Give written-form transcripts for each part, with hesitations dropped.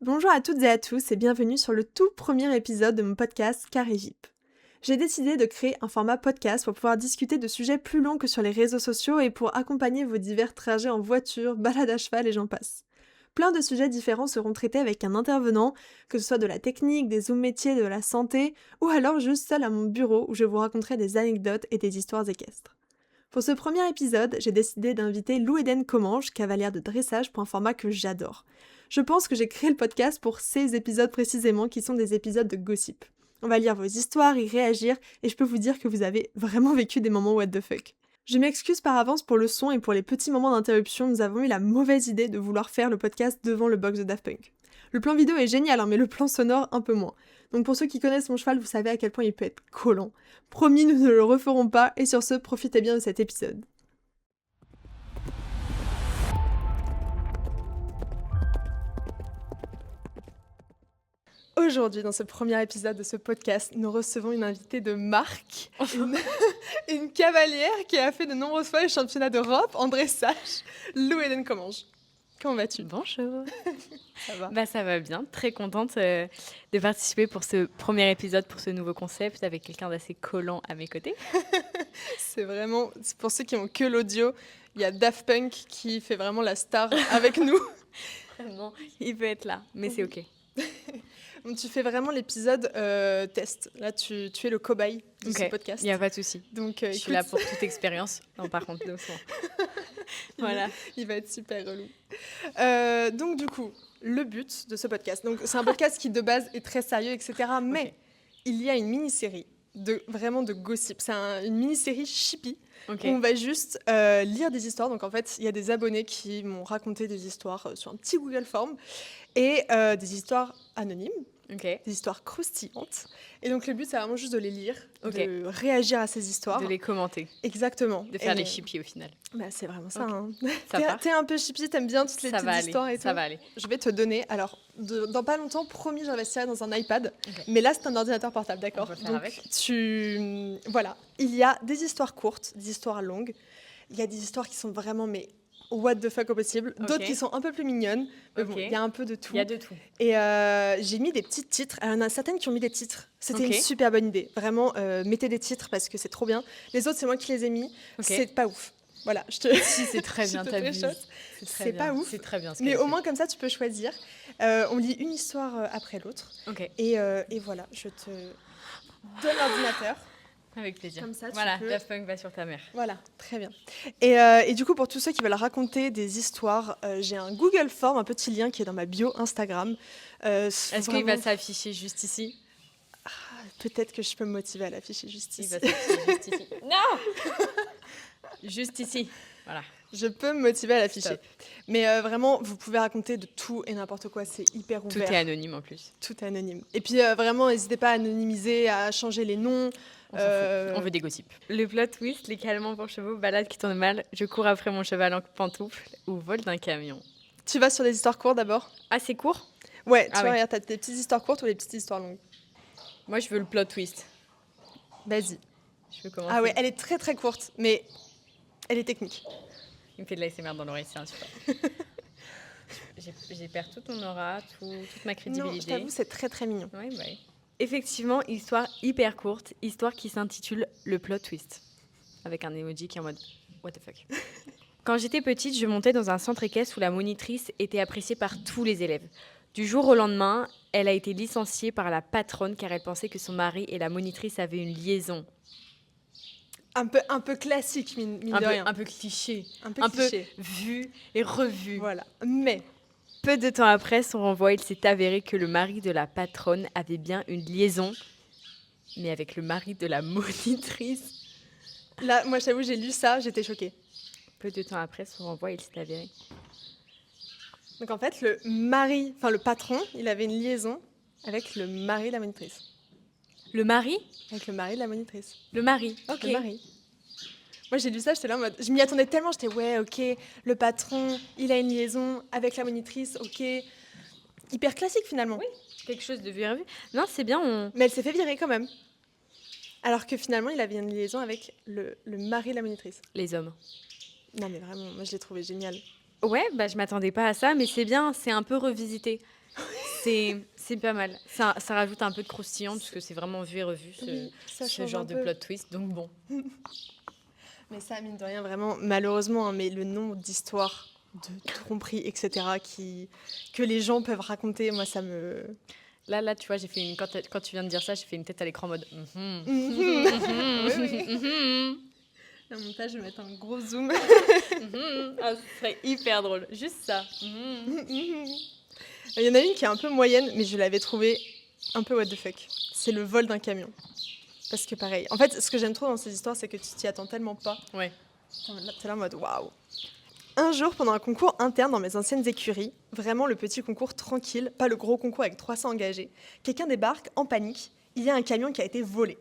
Bonjour à toutes et à tous et bienvenue sur le tout premier épisode de mon podcast Carré VIP. J'ai décidé de créer un format podcast pour pouvoir discuter de sujets plus longs que sur les réseaux sociaux et pour accompagner vos divers trajets en voiture, balade à cheval et j'en passe. Plein de sujets différents seront traités avec un intervenant, que ce soit de la technique, des zooms métiers, de la santé, ou alors juste seul à mon bureau où je vous raconterai des anecdotes et des histoires équestres. Pour ce premier épisode, j'ai décidé d'inviter Lou Eden Commange, cavalière de dressage, pour un format que j'adore. Je pense que j'ai créé le podcast pour ces épisodes précisément, qui sont des épisodes de gossip. On va lire vos histoires, y réagir, et je peux vous dire que vous avez vraiment vécu des moments what the fuck. Je m'excuse par avance pour le son et pour les petits moments d'interruption, nous avons eu la mauvaise idée de vouloir faire le podcast devant le box de Daft Punk. Le plan vidéo est génial, mais le plan sonore un peu moins. Donc pour ceux qui connaissent mon cheval, vous savez à quel point il peut être collant. Promis, nous ne le referons pas, et sur ce, profitez bien de cet épisode. Aujourd'hui, dans ce premier épisode de ce podcast, nous recevons une invitée de marque, une cavalière qui a fait de nombreuses fois les championnats d'Europe en dressage, Lou Eden Commange. Comment vas-tu ? Bonjour. Ça va ? Ça va bien, très contente de participer pour ce premier épisode, pour ce nouveau concept, avec quelqu'un d'assez collant à mes côtés. C'est vraiment, pour ceux qui n'ont que l'audio, il y a Daft Punk qui fait vraiment la star avec nous. Vraiment, il peut être là, mais c'est ok. Donc, tu fais vraiment l'épisode test. Là, tu es le cobaye de ce podcast. Il n'y a pas de souci. Donc, je suis là pour toute expérience. Non, par contre, doucement. Voilà. Il va être super relou. Donc, du coup, le but de ce podcast. Donc, c'est un podcast qui, de base, est très sérieux, etc. Mais il y a une mini-série vraiment de gossip. C'est une mini-série chippie. Où on va juste lire des histoires. Donc, en fait, il y a des abonnés qui m'ont raconté des histoires sur un petit Google Form. Et des histoires anonymes, des histoires croustillantes. Et donc le but, c'est vraiment juste de les lire, de réagir à ces histoires. De les commenter. Exactement. De faire les chippies au final. Bah, c'est vraiment ça. Hein. T'es un peu chippie, t'aimes bien toutes les petites histoires et tout. Ça va aller. Je vais te donner, alors, dans pas longtemps, promis, j'investirai dans un iPad. Mais là, c'est un ordinateur portable, d'accord ? On peut faire avec. Voilà, il y a des histoires courtes, des histoires longues. Il y a des histoires qui sont vraiment, mais what the fuck au possible. D'autres qui sont un peu plus mignonnes. Mais bon, il y a un peu de tout. Il y a de tout. Et j'ai mis des petits titres. Alors, il y en a certaines qui ont mis des titres. C'était une super bonne idée. Vraiment, mettez des titres parce que c'est trop bien. Les autres, c'est moi qui les ai mis. C'est pas ouf. Voilà, Si, c'est très bien, t'abuses. C'est pas ouf. C'est très bien. Mais au moins, comme ça, tu peux choisir. On lit une histoire après l'autre. Et voilà, je te donne l'ordinateur. Avec plaisir. Comme ça, voilà, Daft Punk va sur ta mère. Voilà, très bien. Et du coup, pour tous ceux qui veulent raconter des histoires, j'ai un Google Form, un petit lien qui est dans ma bio Instagram. Est-ce qu'il va s'afficher juste ici ? Peut-être que je peux me motiver à l'afficher juste ici. Il va s'afficher juste ici. Non ! Juste ici. Voilà. Je peux me motiver à l'afficher. Mais vraiment, vous pouvez raconter de tout et n'importe quoi, c'est hyper ouvert. Tout est anonyme en plus. Tout est anonyme. Et puis vraiment, n'hésitez pas à anonymiser, à changer les noms. On veut des gossips. Le plot twist, les calmants pour chevaux, balade qui tourne mal, je cours après mon cheval en pantoufles ou vol d'un camion. Tu vas sur des histoires courtes d'abord ? Ah, c'est court ? Ouais, tu vois, regarde, t'as des petites histoires courtes ou des petites histoires longues ? Moi, je veux le plot twist. Vas-y. Je veux commencer. Ah ouais, elle est très très courte, mais elle est technique. Il me fait de l'ASMR dans l'oreille, c'est insupportable. J'ai perdu toute mon aura, toute ma crédibilité. Non, je t'avoue, c'est très très mignon. Oui. Effectivement, histoire hyper courte, histoire qui s'intitule Le plot twist. Avec un emoji qui est en mode what the fuck. Quand j'étais petite, je montais dans un centre équestre où la monitrice était appréciée par tous les élèves. Du jour au lendemain, elle a été licenciée par la patronne car elle pensait que son mari et la monitrice avaient une liaison. Un peu classique, mine de rien. Un peu cliché. Un peu vu et revu. Voilà. Mais peu de temps après son renvoi, il s'est avéré que le mari de la patronne avait bien une liaison, mais avec le mari de la monitrice. Là, moi, je t'avoue, j'ai lu ça, j'étais choquée. Peu de temps après son renvoi, il s'est avéré. Donc en fait, le patron, il avait une liaison avec le mari de la monitrice. Le mari ? Avec le mari de la monitrice. Le mari, ok. Le mari. Moi, j'ai lu ça, j'étais là en mode... Je m'y attendais tellement, j'étais ouais, ok, le patron, il a une liaison avec la monitrice, ok. Hyper classique, finalement. Oui, quelque chose de vu et revu. Non, c'est bien, Mais elle s'est fait virer quand même. Alors que finalement, il avait une liaison avec le mari de la monitrice. Les hommes. Non, mais vraiment, moi, je l'ai trouvé génial. Ouais, je m'attendais pas à ça, mais c'est bien, c'est un peu revisité. c'est pas mal. Ça rajoute un peu de croustillant parce que c'est vraiment vu et revu Oui, ça ce change genre un de peu. plot twist. Donc bon. Mais ça, mine de rien, vraiment, malheureusement, hein, mais le nombre d'histoires de tromperies, etc., que les gens peuvent raconter, moi, ça me... Là, tu vois, j'ai fait quand tu viens de dire ça, j'ai fait une tête à l'écran en mode. Mhm. Oui, oui. Mhm. Au montage, je vais mettre un gros zoom. Ah, ce serait hyper drôle. Juste ça. Mhm. Il y en a une qui est un peu moyenne, mais je l'avais trouvée un peu what the fuck. C'est le vol d'un camion. Parce que pareil, en fait, ce que j'aime trop dans ces histoires, c'est que tu t'y attends tellement pas. Ouais. T'es là en mode waouh. Un jour, pendant un concours interne dans mes anciennes écuries, vraiment le petit concours tranquille, pas le gros concours avec 300 engagés, quelqu'un débarque en panique. Il y a un camion qui a été volé.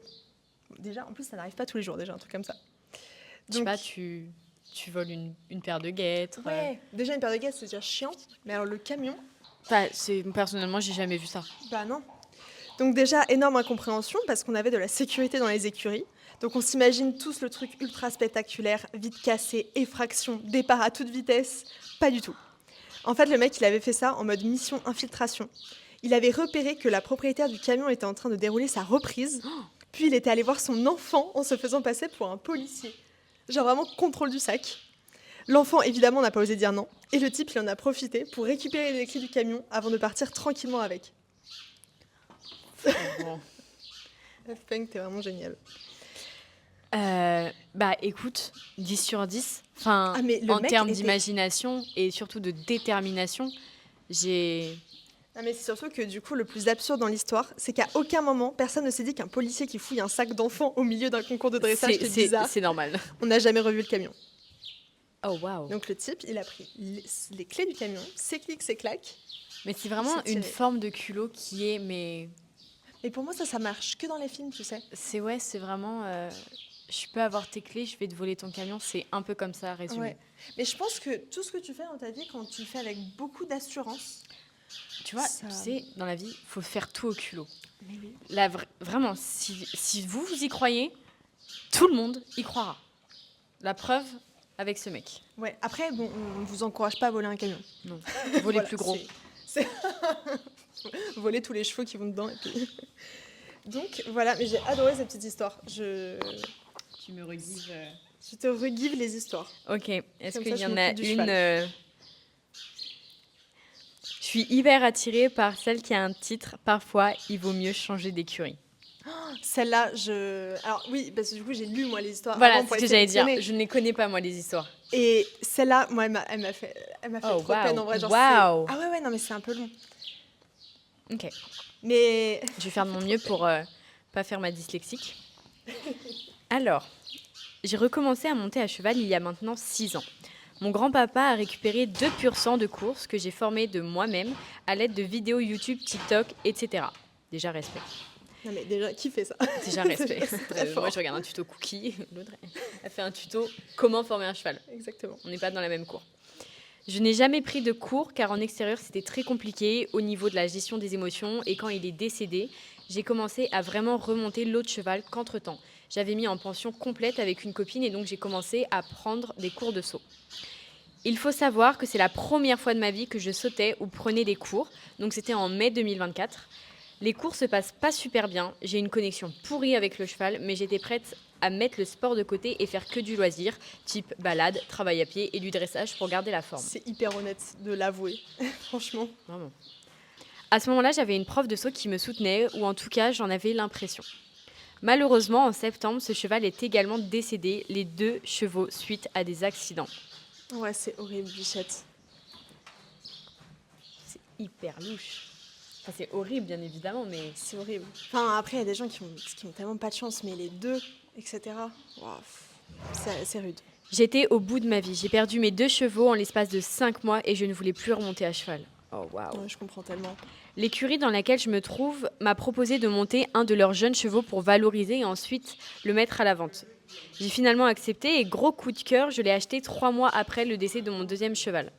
Déjà, en plus, ça n'arrive pas tous les jours, déjà, un truc comme ça. Je sais pas, tu voles une paire de guêtres. Ouais, déjà une paire de gaz, c'est déjà chiant. Mais alors le camion, Enfin, personnellement, j'ai jamais vu ça. bah non. Donc déjà, énorme incompréhension parce qu'on avait de la sécurité dans les écuries. Donc on s'imagine tous le truc ultra spectaculaire, vite cassé, effraction, départ à toute vitesse. Pas du tout. En fait, le mec, il avait fait ça en mode mission infiltration. Il avait repéré que la propriétaire du camion était en train de dérouler sa reprise. Puis il était allé voir son enfant en se faisant passer pour un policier. Genre vraiment contrôle du sac. L'enfant, évidemment, n'a pas osé dire non. Et le type, il en a profité pour récupérer les clés du camion avant de partir tranquillement avec. Bon. Daft Punk, t'es vraiment génial. Bah écoute, 10 sur 10. Enfin, Ah, mais le en mec termes était- d'imagination et surtout de détermination, j'ai... Ah, mais c'est surtout que du coup, le plus absurde dans l'histoire, c'est qu'à aucun moment, personne ne s'est dit qu'un policier qui fouille un sac d'enfants au milieu d'un concours de dressage, c'est bizarre. C'est normal. On n'a jamais revu le camion. Oh waouh. Donc le type, il a pris les clés du camion, ses clics, ses claques. Mais c'est vraiment s'est une tiré. forme de culot qui est... Mais Et pour moi, ça marche que dans les films, tu sais. c'est vraiment... je peux avoir tes clés, je vais te voler ton camion. C'est un peu comme ça, résumé. Ouais. Mais je pense que tout ce que tu fais dans ta vie, quand tu le fais avec beaucoup d'assurance, Tu vois, Ça- tu sais, dans la vie, faut faire tout au culot. mais oui. Là, vraiment, si vous y croyez, tout le monde y croira. La preuve avec ce mec. Ouais. Après, bon, on ne vous encourage pas à voler un camion. Non, voler Voilà, plus gros. c'est- voler tous les chevaux qui vont dedans. Et puis... Donc voilà, mais j'ai adoré cette petite histoire. Je Tu me regives. te regive les histoires. Ok, est-ce Comme qu'il ça, y je en a m'occupe du une cheval. Je suis hyper attirée par celle qui a un titre. Parfois, il vaut mieux changer d'écurie. Celle-là, Alors oui, parce que du coup, j'ai lu moi les histoires Voilà, avant c'est pour ce que les j'allais dire. sélectionner. Je ne les connais pas, moi, les histoires. Et celle-là, moi, elle m'a fait Oh, trop de peine en vrai. Genre, waouh. Ah ouais, non, mais c'est un peu long. Ok, Mais je vais faire de mon mieux pour pas faire ma dyslexique. Alors, j'ai recommencé à monter à cheval il y a maintenant 6 ans. Mon grand-papa a récupéré 2 pur sang de courses que j'ai formées de moi-même à l'aide de vidéos YouTube, TikTok, etc. Déjà respect. non, mais déjà, qui fait ça? Déjà respect. C'est très fort. Moi, je regarde un tuto cookie. L'autre, elle fait un tuto comment former un cheval. Exactement. On n'est pas dans la même cour. Je n'ai jamais pris de cours car en extérieur, c'était très compliqué au niveau de la gestion des émotions. Et quand il est décédé, j'ai commencé à vraiment remonter l'eau de cheval qu'entre-temps. J'avais mis en pension complète avec une copine et donc j'ai commencé à prendre des cours de saut. Il faut savoir que c'est la première fois de ma vie que je sautais ou prenais des cours. Donc c'était en mai 2024. Les cours se passent pas super bien. J'ai une connexion pourrie avec le cheval, mais j'étais prête à mettre le sport de côté et faire que du loisir, type balade, travail à pied et du dressage pour garder la forme. C'est hyper honnête de l'avouer, franchement. Vraiment. À ce moment-là, j'avais une prof de saut qui me soutenait, ou en tout cas, j'en avais l'impression. Malheureusement, en septembre, ce cheval est également décédé, les 2 chevaux, suite à des accidents. Ouais, c'est horrible, bichette. C'est hyper louche. Enfin, c'est horrible, bien évidemment, mais... C'est horrible. Enfin, après, il y a des gens qui ont tellement pas de chance, mais les 2, etc. Wow, c'est rude. J'étais au bout de ma vie. J'ai perdu mes 2 chevaux en l'espace de 5 mois et je ne voulais plus remonter à cheval. Oh, waouh. Ouais, je comprends tellement. L'écurie dans laquelle je me trouve m'a proposé de monter un de leurs jeunes chevaux pour valoriser et ensuite le mettre à la vente. J'ai finalement accepté et gros coup de cœur, je l'ai acheté 3 mois après le décès de mon 2e cheval.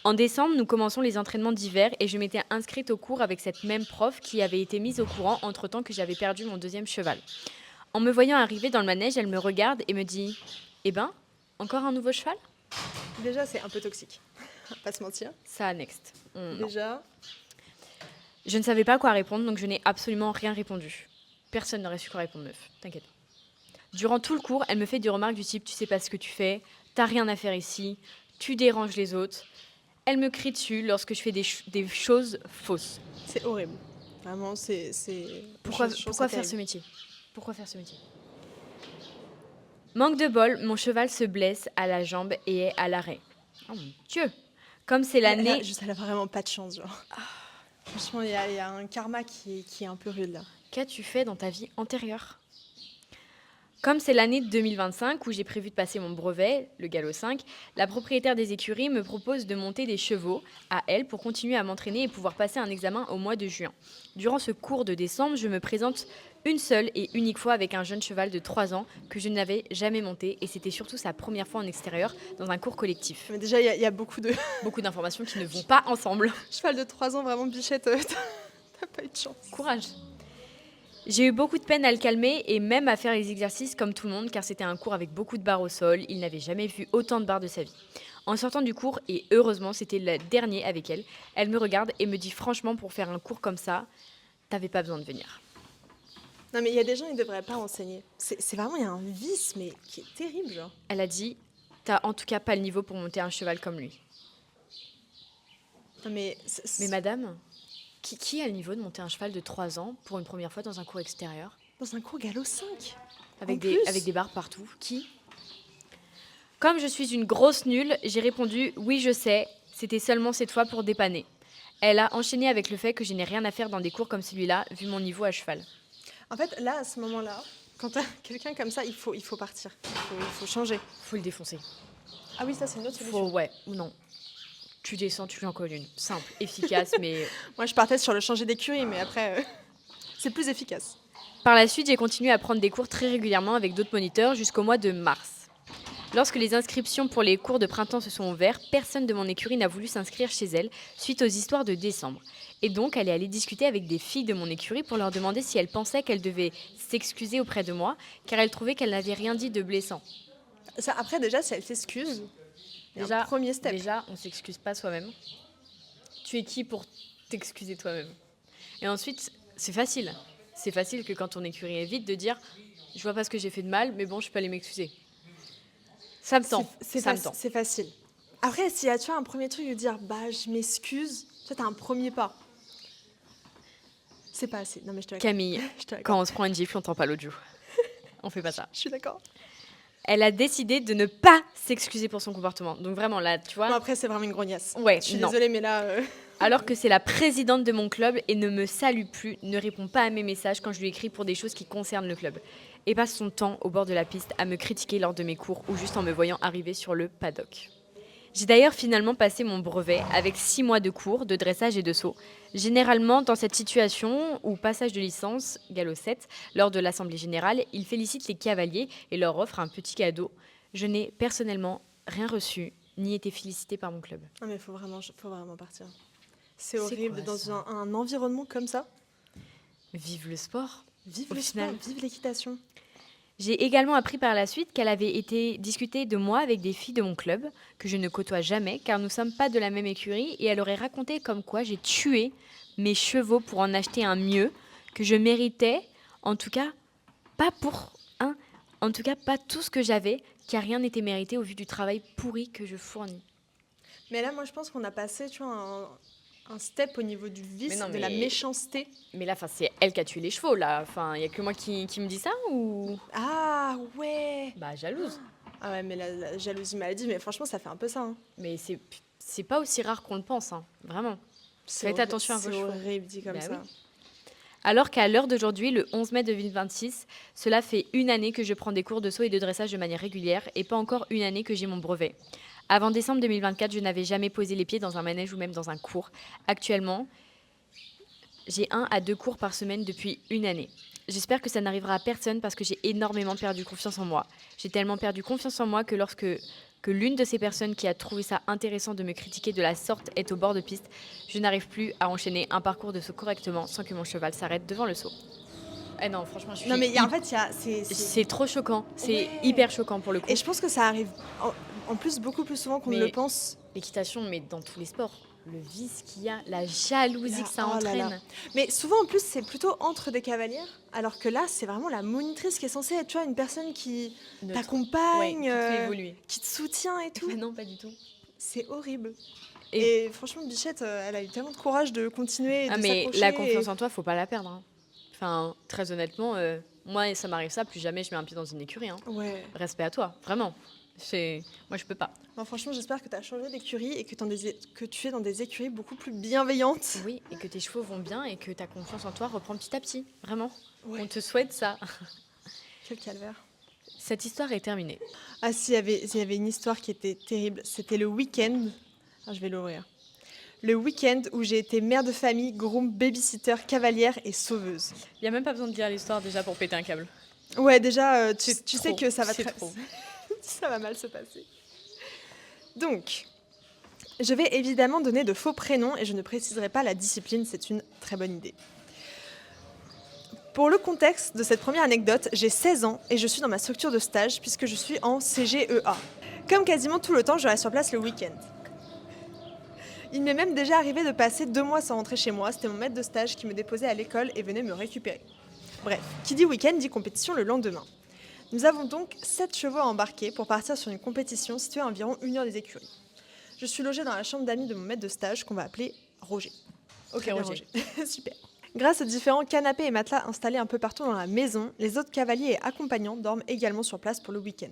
En décembre, nous commençons les entraînements d'hiver et je m'étais inscrite au cours avec cette même prof qui avait été mise au courant entre-temps que j'avais perdu mon 2e cheval. En me voyant arriver dans le manège, elle me regarde et me dit « Eh ben, encore un nouveau cheval ?» Déjà, c'est un peu toxique. Pas se mentir. Ça, next. Non. Déjà. Je ne savais pas quoi répondre, donc je n'ai absolument rien répondu. Personne n'aurait su quoi répondre, meuf. T'inquiète. Durant tout le cours, elle me fait des remarques du type « tu sais pas ce que tu fais, t'as rien à faire ici, tu déranges les autres ». Elle me crie dessus lorsque je fais des choses fausses. C'est horrible. Vraiment, c'est... Pourquoi faire ce métier ? Pourquoi faire ce métier ? Manque de bol, mon cheval se blesse à la jambe et est à l'arrêt. Oh mon Dieu ! Comme c'est l'année... Elle a vraiment pas de chance, genre. Franchement, il y a un karma qui est un peu rude, là. Qu'as-tu fait dans ta vie antérieure ? Comme c'est l'année 2025 où j'ai prévu de passer mon brevet, le galop 5, la propriétaire des écuries me propose de monter des chevaux à elle pour continuer à m'entraîner et pouvoir passer un examen au mois de juin. Durant ce cours de décembre, je me présente une seule et unique fois avec un jeune cheval de 3 ans que je n'avais jamais monté et c'était surtout sa première fois en extérieur dans un cours collectif. Mais déjà, il y a beaucoup d'informations qui ne vont pas ensemble. Cheval de 3 ans, vraiment bichette, t'as pas eu de chance. Courage. J'ai eu beaucoup de peine à le calmer et même à faire les exercices comme tout le monde car c'était un cours avec beaucoup de barres au sol. Il n'avait jamais vu autant de barres de sa vie. En sortant du cours, et heureusement c'était le dernier avec elle, elle me regarde et me dit franchement pour faire un cours comme ça, t'avais pas besoin de venir. Non mais il y a des gens, ils devraient pas enseigner. C'est vraiment, il y a un vice mais qui est terrible, genre. Elle a dit, t'as en tout cas pas le niveau pour monter un cheval comme lui. Non mais... Mais madame... Qui a le niveau de monter un cheval de 3 ans pour une première fois dans un cours extérieur ? Dans un cours galop 5 avec des barres partout. Qui ? Comme je suis une grosse nulle, j'ai répondu « Oui, je sais, c'était seulement cette fois pour dépanner ». Elle a enchaîné avec le fait que je n'ai rien à faire dans des cours comme celui-là, vu mon niveau à cheval. En fait, là, à ce moment-là, quand t'as quelqu'un comme ça, il faut partir. Il faut changer. Faut le défoncer. Ah oui, ça, c'est une autre solution. Ouais, ou non. Tu descends, tu lui en colles une. Simple, efficace, mais... Moi, je partais sur le changer d'écurie, mais après, c'est plus efficace. Par la suite, j'ai continué à prendre des cours très régulièrement avec d'autres moniteurs jusqu'au mois de mars. Lorsque les inscriptions pour les cours de printemps se sont ouvertes, personne de mon écurie n'a voulu s'inscrire chez elle suite aux histoires de décembre. Et donc, elle est allée discuter avec des filles de mon écurie pour leur demander si elles pensaient qu'elles devaient s'excuser auprès de moi, car elles trouvaient qu'elle n'avait rien dit de blessant. Ça, après, déjà, si elle s'excuse... Déjà, premier step. Déjà, on ne s'excuse pas soi-même. Tu es qui pour t'excuser toi-même ? Et ensuite, c'est facile. C'est facile que quand ton écurie est vide de dire « Je vois pas ce que j'ai fait de mal, mais bon, je peux aller m'excuser. » Ça me tend. C'est facile. Après, si tu as un premier truc de dire « Bah, je m'excuse », tu as un premier pas. C'est pas assez. Non, mais je te l'accorde. Camille, quand on se prend une gifle, on tend pas l'autre joue. On fait pas ça. Je suis d'accord. Elle a décidé de ne pas s'excuser pour son comportement. Donc vraiment, là, tu vois... Bon, après, c'est vraiment une grognasse. Ouais, je suis désolée, mais là... Alors que c'est la présidente de mon club et ne me salue plus, ne répond pas à mes messages quand je lui écris pour des choses qui concernent le club. Et passe son temps au bord de la piste à me critiquer lors de mes cours ou juste en me voyant arriver sur le paddock. J'ai d'ailleurs finalement passé mon brevet avec 6 mois de cours de dressage et de saut. Généralement, dans cette situation ou passage de licence, galop 7, lors de l'Assemblée Générale, il félicite les cavaliers et leur offre un petit cadeau. Je n'ai personnellement rien reçu, ni été félicitée par mon club. Non mais faut vraiment partir. C'est horrible dans un environnement comme ça. Vive le sport. Vive le sport, vive l'équitation. J'ai également appris par la suite qu'elle avait été discutée de moi avec des filles de mon club, que je ne côtoie jamais, car nous ne sommes pas de la même écurie, et elle aurait raconté comme quoi j'ai tué mes chevaux pour en acheter un mieux, que je méritais, en tout cas, pas tout ce que j'avais, car rien n'était mérité au vu du travail pourri que je fournis. Mais là, moi, je pense qu'on a passé, tu vois, un step au niveau du vice, de la méchanceté. Mais là, c'est elle qui a tué les chevaux, là. Enfin, il y a que moi qui me dit ça, ou... Ah, ouais. Bah, jalouse. Ah ouais, mais la jalousie maladie, mais franchement, ça fait un peu ça. Hein. Mais c'est pas aussi rare qu'on le pense, hein. Vraiment. Faites attention à vos chevaux. C'est horrible dit comme ça. Oui. Alors qu'à l'heure d'aujourd'hui, le 11 mai 2026, cela fait 1 année que je prends des cours de saut et de dressage de manière régulière et pas encore 1 année que j'ai mon brevet. Avant décembre 2024, je n'avais jamais posé les pieds dans un manège ou même dans un cours. Actuellement, j'ai 1 à 2 cours par semaine depuis 1 année. J'espère que ça n'arrivera à personne parce que j'ai énormément perdu confiance en moi. J'ai tellement perdu confiance en moi que lorsque l'une de ces personnes qui a trouvé ça intéressant de me critiquer de la sorte est au bord de piste, je n'arrive plus à enchaîner un parcours de saut correctement sans que mon cheval s'arrête devant le saut. Eh non, franchement, je suis... Non, mais en fait, c'est trop choquant. C'est hyper choquant pour le coup. Et je pense que ça arrive en plus beaucoup plus souvent qu'on ne le pense. L'équitation, mais dans tous les sports. le vice qu'il y a, la jalousie que ça Oh là là. entraîne. Mais souvent, en plus, c'est plutôt entre des cavalières, alors que là, c'est vraiment la monitrice qui est censée être, tu vois, une personne qui Neutre. Ouais, t'accompagne, qui te fait évoluer. qui te soutient et tout. Mais non, pas du tout. C'est horrible. Et- Et franchement, Bichette, elle a eu tellement de courage de continuer et Ah, de mais s'accrocher. la confiance en toi, faut pas la perdre, hein. Enfin, très honnêtement, moi, ça m'arrive ça, plus jamais je mets un pied dans une écurie, hein. Ouais. Respect à toi, vraiment. Moi, je peux pas. Non, franchement, j'espère que tu as changé d'écurie et que tu es dans des écuries beaucoup plus bienveillantes. Oui, et que tes chevaux vont bien et que ta confiance en toi reprend petit à petit, vraiment. Ouais. On te souhaite ça. Quel calvaire. Cette histoire est terminée. Ah si, il y avait une histoire qui était terrible. C'était le week-end. Ah, je vais l'ouvrir. Le week-end où j'ai été mère de famille, groom, babysitter, cavalière et sauveuse. Il y a même pas besoin de dire l'histoire déjà pour péter un câble. Ouais, déjà, tu C'est sais trop, que ça va c'est très... trop. ça va mal se passer. Donc, je vais évidemment donner de faux prénoms et je ne préciserai pas la discipline, c'est une très bonne idée. Pour le contexte de cette première anecdote, j'ai 16 ans et je suis dans ma structure de stage puisque je suis en CGEA. Comme quasiment tout le temps, je reste sur place le week-end. Il m'est même déjà arrivé de passer 2 mois sans rentrer chez moi. C'était mon maître de stage qui me déposait à l'école et venait me récupérer. Bref, qui dit week-end dit compétition le lendemain. Nous avons donc 7 chevaux à embarquer pour partir sur une compétition située à environ 1 heure des écuries. Je suis logée dans la chambre d'amis de mon maître de stage qu'on va appeler Roger. Ok, Très bien, Roger. Super. Grâce aux différents canapés et matelas installés un peu partout dans la maison, les autres cavaliers et accompagnants dorment également sur place pour le week-end.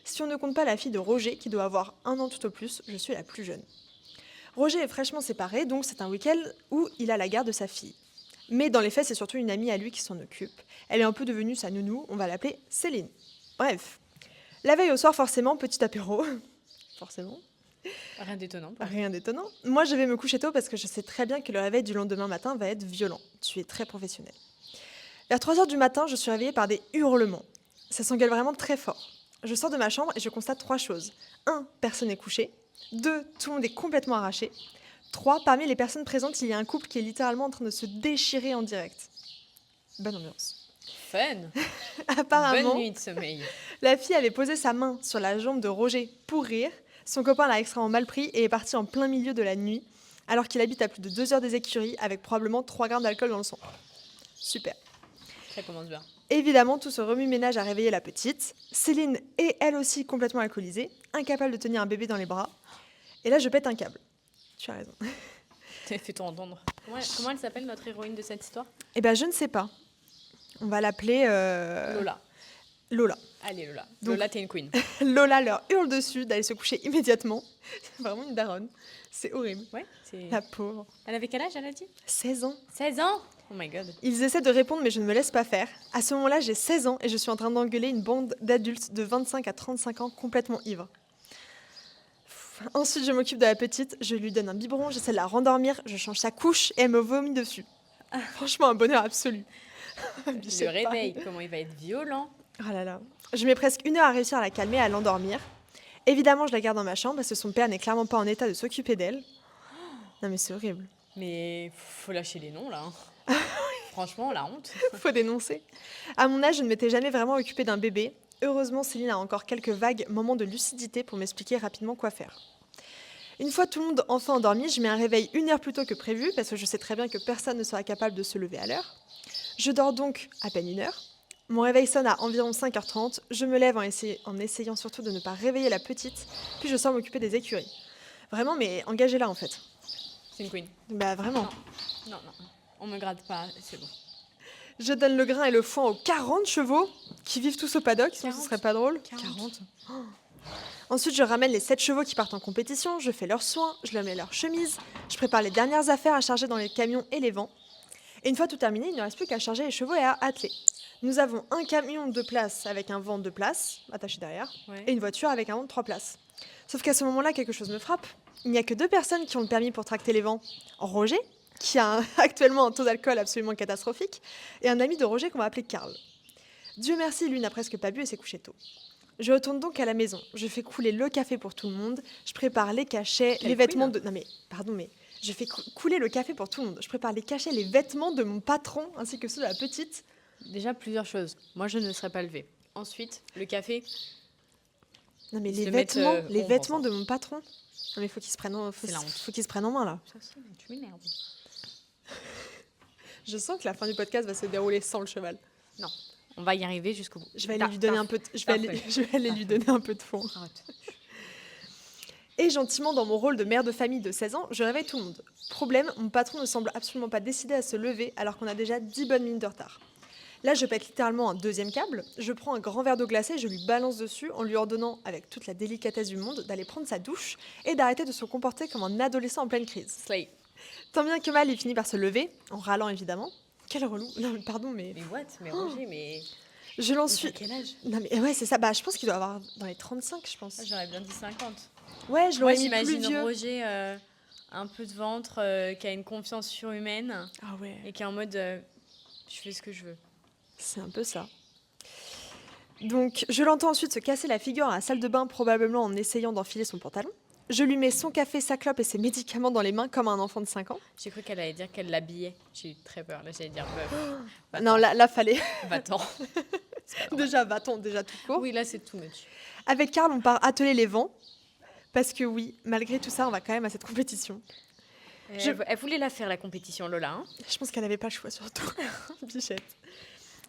Si on ne compte pas la fille de Roger, qui doit avoir 1 an tout au plus, je suis la plus jeune. Roger est fraîchement séparé, donc c'est un week-end où il a la garde de sa fille. Mais dans les faits, c'est surtout une amie à lui qui s'en occupe. Elle est un peu devenue sa nounou, on va l'appeler Céline. Bref. La veille au soir, forcément, petit apéro. Forcément. Rien d'étonnant. Rien d'étonnant. Moi, je vais me coucher tôt parce que je sais très bien que le réveil du lendemain matin va être violent. Tu es très professionnel. Vers 3h du matin, je suis réveillée par des hurlements. Ça s'engueule vraiment très fort. Je sors de ma chambre et je constate 3 choses. 1. Personne n'est couché. 2. Tout le monde est complètement arraché. 3. Parmi les personnes présentes, il y a un couple qui est littéralement en train de se déchirer en direct. Bonne ambiance. Fun. Apparemment, Bonne nuit de sommeil. la fille avait posé sa main sur la jambe de Roger pour rire. Son copain l'a extrêmement mal pris et est parti en plein milieu de la nuit, alors qu'il habite à plus de 2 heures des écuries avec probablement 3 grammes d'alcool dans le sang. Super. Ça commence bien. Évidemment, tout ce remue-ménage a réveillé la petite. Céline est elle aussi complètement alcoolisée, incapable de tenir un bébé dans les bras. Et là, je pète un câble. Tu as raison. Fais-toi entendre. Comment elle s'appelle, notre héroïne de cette histoire? Eh ben, je ne sais pas. On va l'appeler Lola. Lola. Allez, Lola. Donc- Lola, t'es une queen. Lola leur hurle dessus d'aller se coucher immédiatement. C'est vraiment une daronne. C'est horrible. Ouais, c'est... La pauvre. Elle avait quel âge, elle a dit? 16 ans. 16 ans. Oh my god. Ils essaient de répondre, mais je ne me laisse pas faire. À ce moment-là, j'ai 16 ans et je suis en train d'engueuler une bande d'adultes de 25 à 35 ans complètement ivres. Ensuite, je m'occupe de la petite, je lui donne un biberon, j'essaie de la rendormir, je change sa couche et elle me vomit dessus. Franchement, un bonheur absolu. Le réveil, comment il va être violent. Oh là là. Je mets presque 1 heure à réussir à la calmer, à l'endormir. Évidemment, je la garde dans ma chambre parce que son père n'est clairement pas en état de s'occuper d'elle. Non mais c'est horrible. Mais faut lâcher les noms, là. Hein. Franchement, la honte. Faut dénoncer. À mon âge, je ne m'étais jamais vraiment occupée d'un bébé. Heureusement, Céline a encore quelques vagues moments de lucidité pour m'expliquer rapidement quoi faire. Une fois tout le monde enfin endormi, je mets un réveil 1 heure plus tôt que prévu parce que je sais très bien que personne ne sera capable de se lever à l'heure. Je dors donc à peine 1 heure. Mon réveil sonne à environ 5h30. Je me lève en essayant surtout de ne pas réveiller la petite, puis je sors m'occuper des écuries. Vraiment, mais engagez-la en fait. C'est une queen. Bah vraiment. Non. On me gratte pas, c'est bon. Je donne le grain et le foin aux 40 chevaux qui vivent tous au paddock, sinon ce 40. serait pas drôle. 40. Oh. Ensuite, je ramène les 7 chevaux qui partent en compétition, je fais leurs soins, je leur mets leurs chemises, je prépare les dernières affaires à charger dans les camions et les vents. Et une fois tout terminé, il ne reste plus qu'à charger les chevaux et à atteler. Nous avons un camion de place avec un vent de place, attaché derrière, Ouais. et une voiture avec un vent de 3 places. Sauf qu'à ce moment-là, quelque chose me frappe. Il n'y a que 2 personnes qui ont le permis pour tracter les vents. Roger, qui a actuellement un taux d'alcool absolument catastrophique, et un ami de Roger qu'on va appeler Karl. Dieu merci, lui n'a presque pas bu et s'est couché tôt. Je retourne donc à la maison. Je fais couler le café pour tout le monde. Je prépare les cachets, Quelle les vêtements queen. de... Non mais, pardon, mais je fais couler le café pour tout le monde. Je prépare les cachets, les vêtements de mon patron, ainsi que ceux de la petite. Déjà, plusieurs choses. Moi, je ne serais pas levée. Ensuite, le café. Non, mais Ils les se le mettent, vêtements, les on vêtements pense, de mon patron. Non, mais il faut qu'ils se prennent en, C'est la honte. faut qu'ils se prennent en main, là. Ça aussi, mais tu m'énerves. Je sens que la fin du podcast va se dérouler sans le cheval. Non, on va y arriver jusqu'au bout. Je vais aller lui donner un peu de, je vais aller, je vais aller lui donner un peu de fond. Arrête. Et gentiment, dans mon rôle de mère de famille de 16 ans, je réveille tout le monde. Problème, mon patron ne semble absolument pas décidé à se lever alors qu'on a déjà 10 bonnes minutes de retard. Là, je pète littéralement un deuxième câble, je prends un grand verre d'eau glacée et je lui balance dessus en lui ordonnant, avec toute la délicatesse du monde, d'aller prendre sa douche et d'arrêter de se comporter comme un adolescent en pleine crise. Slay. Tant bien que mal, il finit par se lever, en râlant évidemment. Quel relou. Non, mais pardon, mais Mais what? Mais Roger, mais. je l'en Mais suis. t'as quel âge? Non, mais ouais, c'est ça. Bah, je pense qu'il doit avoir dans les 35, je pense. Ah, j'aurais bien dit 50. Ouais, je Moi, l'aurais mis plus j'imagine vieux. Roger, un peu de ventre, qui a une confiance surhumaine Ah ouais, et qui est en mode je fais ce que je veux. c'est un peu ça. Donc, je l'entends ensuite se casser la figure à la salle de bain, probablement en essayant d'enfiler son pantalon. Je lui mets son café, sa clope et ses médicaments dans les mains comme un enfant de 5 ans. J'ai cru qu'elle allait dire qu'elle l'habillait. J'ai eu très peur. Là, j'allais dire meuf. Non, là, fallait. Va-t'en. Déjà, va-t-on déjà tout court. Oui, là, c'est too much. Avec Karl, on part atteler les vents. Parce que oui, malgré tout ça, on va quand même à cette compétition. Elle voulait la faire, la compétition, Lola. Hein. Je pense qu'elle n'avait pas le choix, surtout. Bichette.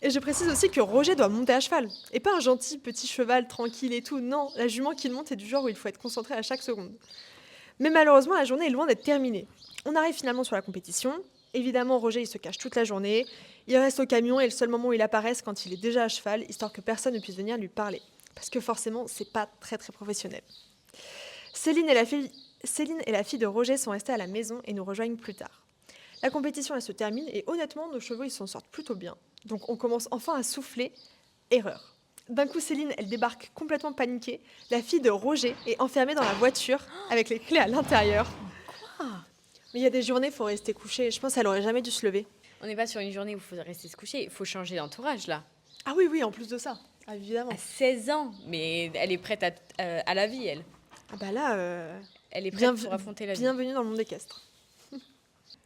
Et je précise aussi que Roger doit monter à cheval. Et pas un gentil petit cheval tranquille et tout. Non, la jument qu'il monte est du genre où il faut être concentré à chaque seconde. Mais malheureusement, la journée est loin d'être terminée. On arrive finalement sur la compétition. Évidemment, Roger, il se cache toute la journée. Il reste au camion et le seul moment où il apparaît, c'est quand il est déjà à cheval, histoire que personne ne puisse venir lui parler. Parce que forcément, c'est pas très très professionnel. Céline et la fille de Roger sont restées à la maison et nous rejoignent plus tard. La compétition, elle se termine et honnêtement, nos chevaux, ils s'en sortent plutôt bien. Donc on commence enfin à souffler. Erreur. D'un coup, Céline, elle débarque complètement paniquée. La fille de Roger est enfermée dans la voiture avec les clés à l'intérieur. Quoi? Mais il y a des journées, il faut rester couché. Je pense qu'elle aurait jamais dû se lever. On n'est pas sur une journée où il faut rester se coucher. Il faut changer d'entourage, là. Ah oui, oui, en plus de ça. Ah, évidemment. À 16 ans. Mais elle est prête à la vie, elle. Ah bah là, Elle est prête Bienve- pour affronter la vie. bienvenue dans le monde équestre.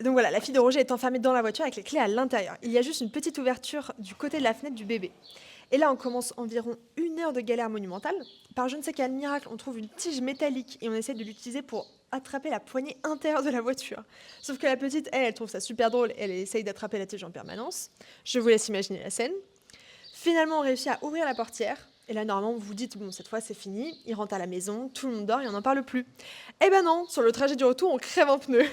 Donc voilà, la fille de Roger est enfermée dans la voiture avec les clés à l'intérieur. Il y a juste une petite ouverture du côté de la fenêtre du bébé. Et là, on commence environ 1 heure de galère monumentale. Par je ne sais quel miracle, on trouve une tige métallique et on essaie de l'utiliser pour attraper la poignée intérieure de la voiture. Sauf que la petite, elle trouve ça super drôle, elle essaye d'attraper la tige en permanence. Je vous laisse imaginer la scène. Finalement, on réussit à ouvrir la portière. Et là, normalement, vous vous dites, bon, cette fois, c'est fini. Il rentre à la maison, tout le monde dort et on n'en parle plus. Eh ben non, sur le trajet du retour, on crève un pneu.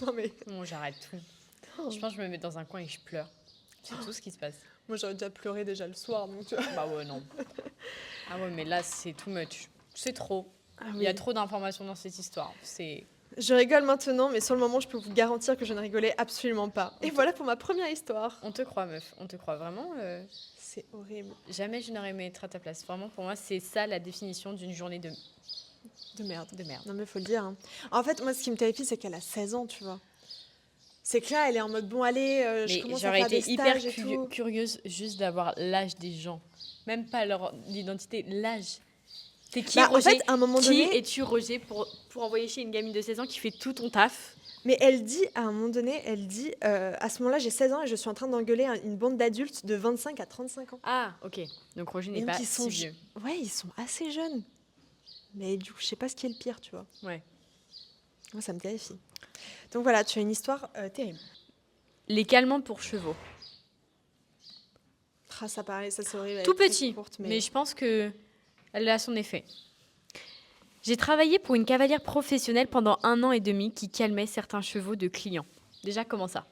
Non mais... Bon, j'arrête tout. Je pense que je me mets dans un coin et je pleure. C'est tout ce qui se passe. Moi, j'aurais déjà pleuré déjà le soir, donc tu vois. Bah ouais, non. Ah ouais, mais là, c'est too much. C'est trop. Ah Il oui. y a trop d'informations dans cette histoire. C'est... Je rigole maintenant, mais sur le moment, je peux vous garantir que je ne rigolais absolument pas. Et voilà pour ma première histoire. On te croit, meuf. On te croit vraiment. C'est horrible. Jamais je n'aurais aimé être à ta place. Vraiment, pour moi, c'est ça la définition d'une journée de De merde. merde. Non mais faut le dire. Hein. En fait, moi, ce qui me terrifie, c'est qu'elle a 16 ans, tu vois. C'est que là, elle est en mode, bon, allez, je Mais commence à j'aurais faire des été hyper stages et tout. curieuse juste d'avoir l'âge des gens. Même pas leur identité, l'âge. T'es qui, Bah, en Roger? fait, à un moment Qui donné... es-tu, Roger, pour envoyer chez une gamine de 16 ans qui fait tout ton taf? Mais elle dit, à un moment donné, à ce moment-là, j'ai 16 ans et je suis en train d'engueuler une bande d'adultes de 25 à 35 ans. Ah, ok. Donc Roger Et n'est donc, pas ils sont si vieux. Ouais, ils sont assez jeunes. Mais du coup, je sais pas ce qui est le pire, tu vois. Ouais. Moi, ça me terrifie. Donc voilà, tu as une histoire terrible. Les calmants pour chevaux. Ah, ça paraît, ça c'est horrible. elle Tout est très petit, courte, mais je pense que elle a son effet. J'ai travaillé pour une cavalière professionnelle pendant 1 an et demi qui calmait certains chevaux de clients. Déjà, comment ça?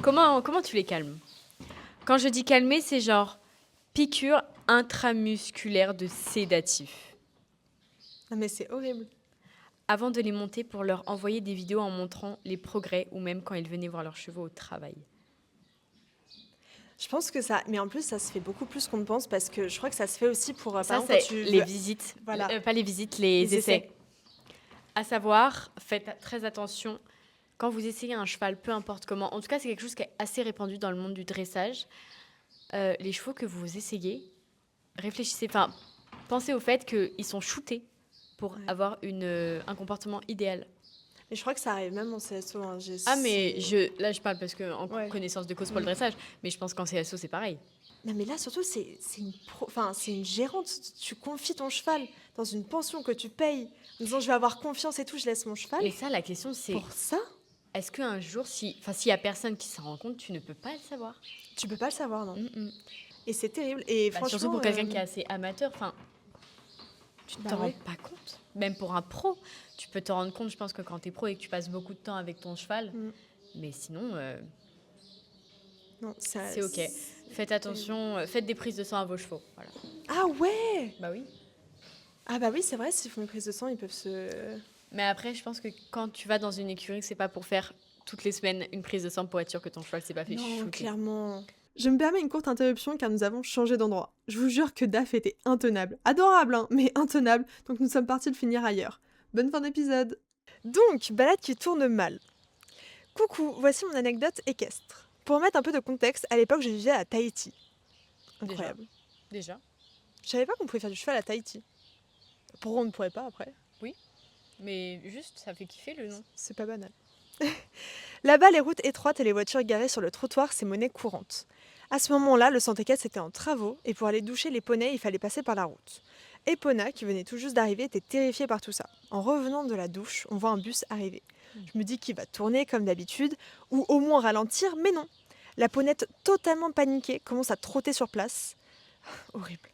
Comment tu les calmes? Quand je dis calmer, c'est genre piqûre intramusculaire de sédatif. Non, mais c'est horrible. Avant de les monter pour leur envoyer des vidéos en montrant les progrès ou même quand ils venaient voir leurs chevaux au travail. Je pense que ça... Mais en plus, ça se fait beaucoup plus qu'on ne pense parce que je crois que ça se fait aussi pour... par Ça, exemple, c'est quand tu les veux- visites. Voilà. Pas les visites, les Les essais. essais. À savoir, faites très attention quand vous essayez un cheval, peu importe comment. En tout cas, c'est quelque chose qui est assez répandu dans le monde du dressage. Les chevaux que vous essayez, réfléchissez, enfin, pensez au fait qu'ils sont shootés pour Ouais. avoir un comportement idéal. Mais je crois que ça arrive même en CSO. Hein. Ah, mais là, je parle parce que en Ouais. connaissance de cause pour le dressage, mais je pense qu'en CSO, c'est pareil. Non, mais là, surtout, c'est une gérante. Tu confies ton cheval dans une pension que tu payes en disant je vais avoir confiance et tout, je laisse mon cheval. Mais ça, la question, c'est Pour ça, est-ce qu'un jour, s'il y a personne qui s'en rend compte, tu ne peux pas le savoir? tu peux pas le savoir, non. Mm, mm. Et c'est terrible. Et Bah, franchement. surtout pour quelqu'un qui est assez amateur, tu Bah t'en rends ouais. pas compte. Même pour un pro, tu peux t'en rendre compte, je pense, que quand t'es pro et que tu passes beaucoup de temps avec ton cheval. Mm. Mais sinon, Non, c'est ok. Faites attention, faites des prises de sang à vos chevaux. Voilà. Ah ouais. Bah oui. Ah bah oui, c'est vrai, s'ils font une prise de sang, ils peuvent se... Mais après, je pense que quand tu vas dans une écurie, c'est pas pour faire toutes les semaines une prise de sang pour être sûr que ton cheval s'est pas fait Non, shooter. clairement. Je me permets une courte interruption car nous avons changé d'endroit. Je vous jure que Daph était intenable. Adorable, hein, mais intenable, donc nous sommes partis le finir ailleurs. Bonne fin d'épisode. Donc, balade qui tourne mal. Coucou, voici mon anecdote équestre. Pour mettre un peu de contexte, à l'époque je vivais à Tahiti. Incroyable. Déjà. Je savais pas qu'on pouvait faire du cheval à Tahiti. Pourquoi on ne pourrait pas après? Mais juste, ça fait kiffer le nom. C'est pas banal. Là-bas, les routes étroites et les voitures garées sur le trottoir, c'est monnaie courante. À ce moment-là, le centre équestre était en travaux et pour aller doucher les poneys, il fallait passer par la route. Epona, qui venait tout juste d'arriver, était terrifiée par tout ça. En revenant de la douche, on voit un bus arriver. Je me dis qu'il va tourner comme d'habitude, ou au moins ralentir, mais non. La ponette, totalement paniquée, commence à trotter sur place. Horrible.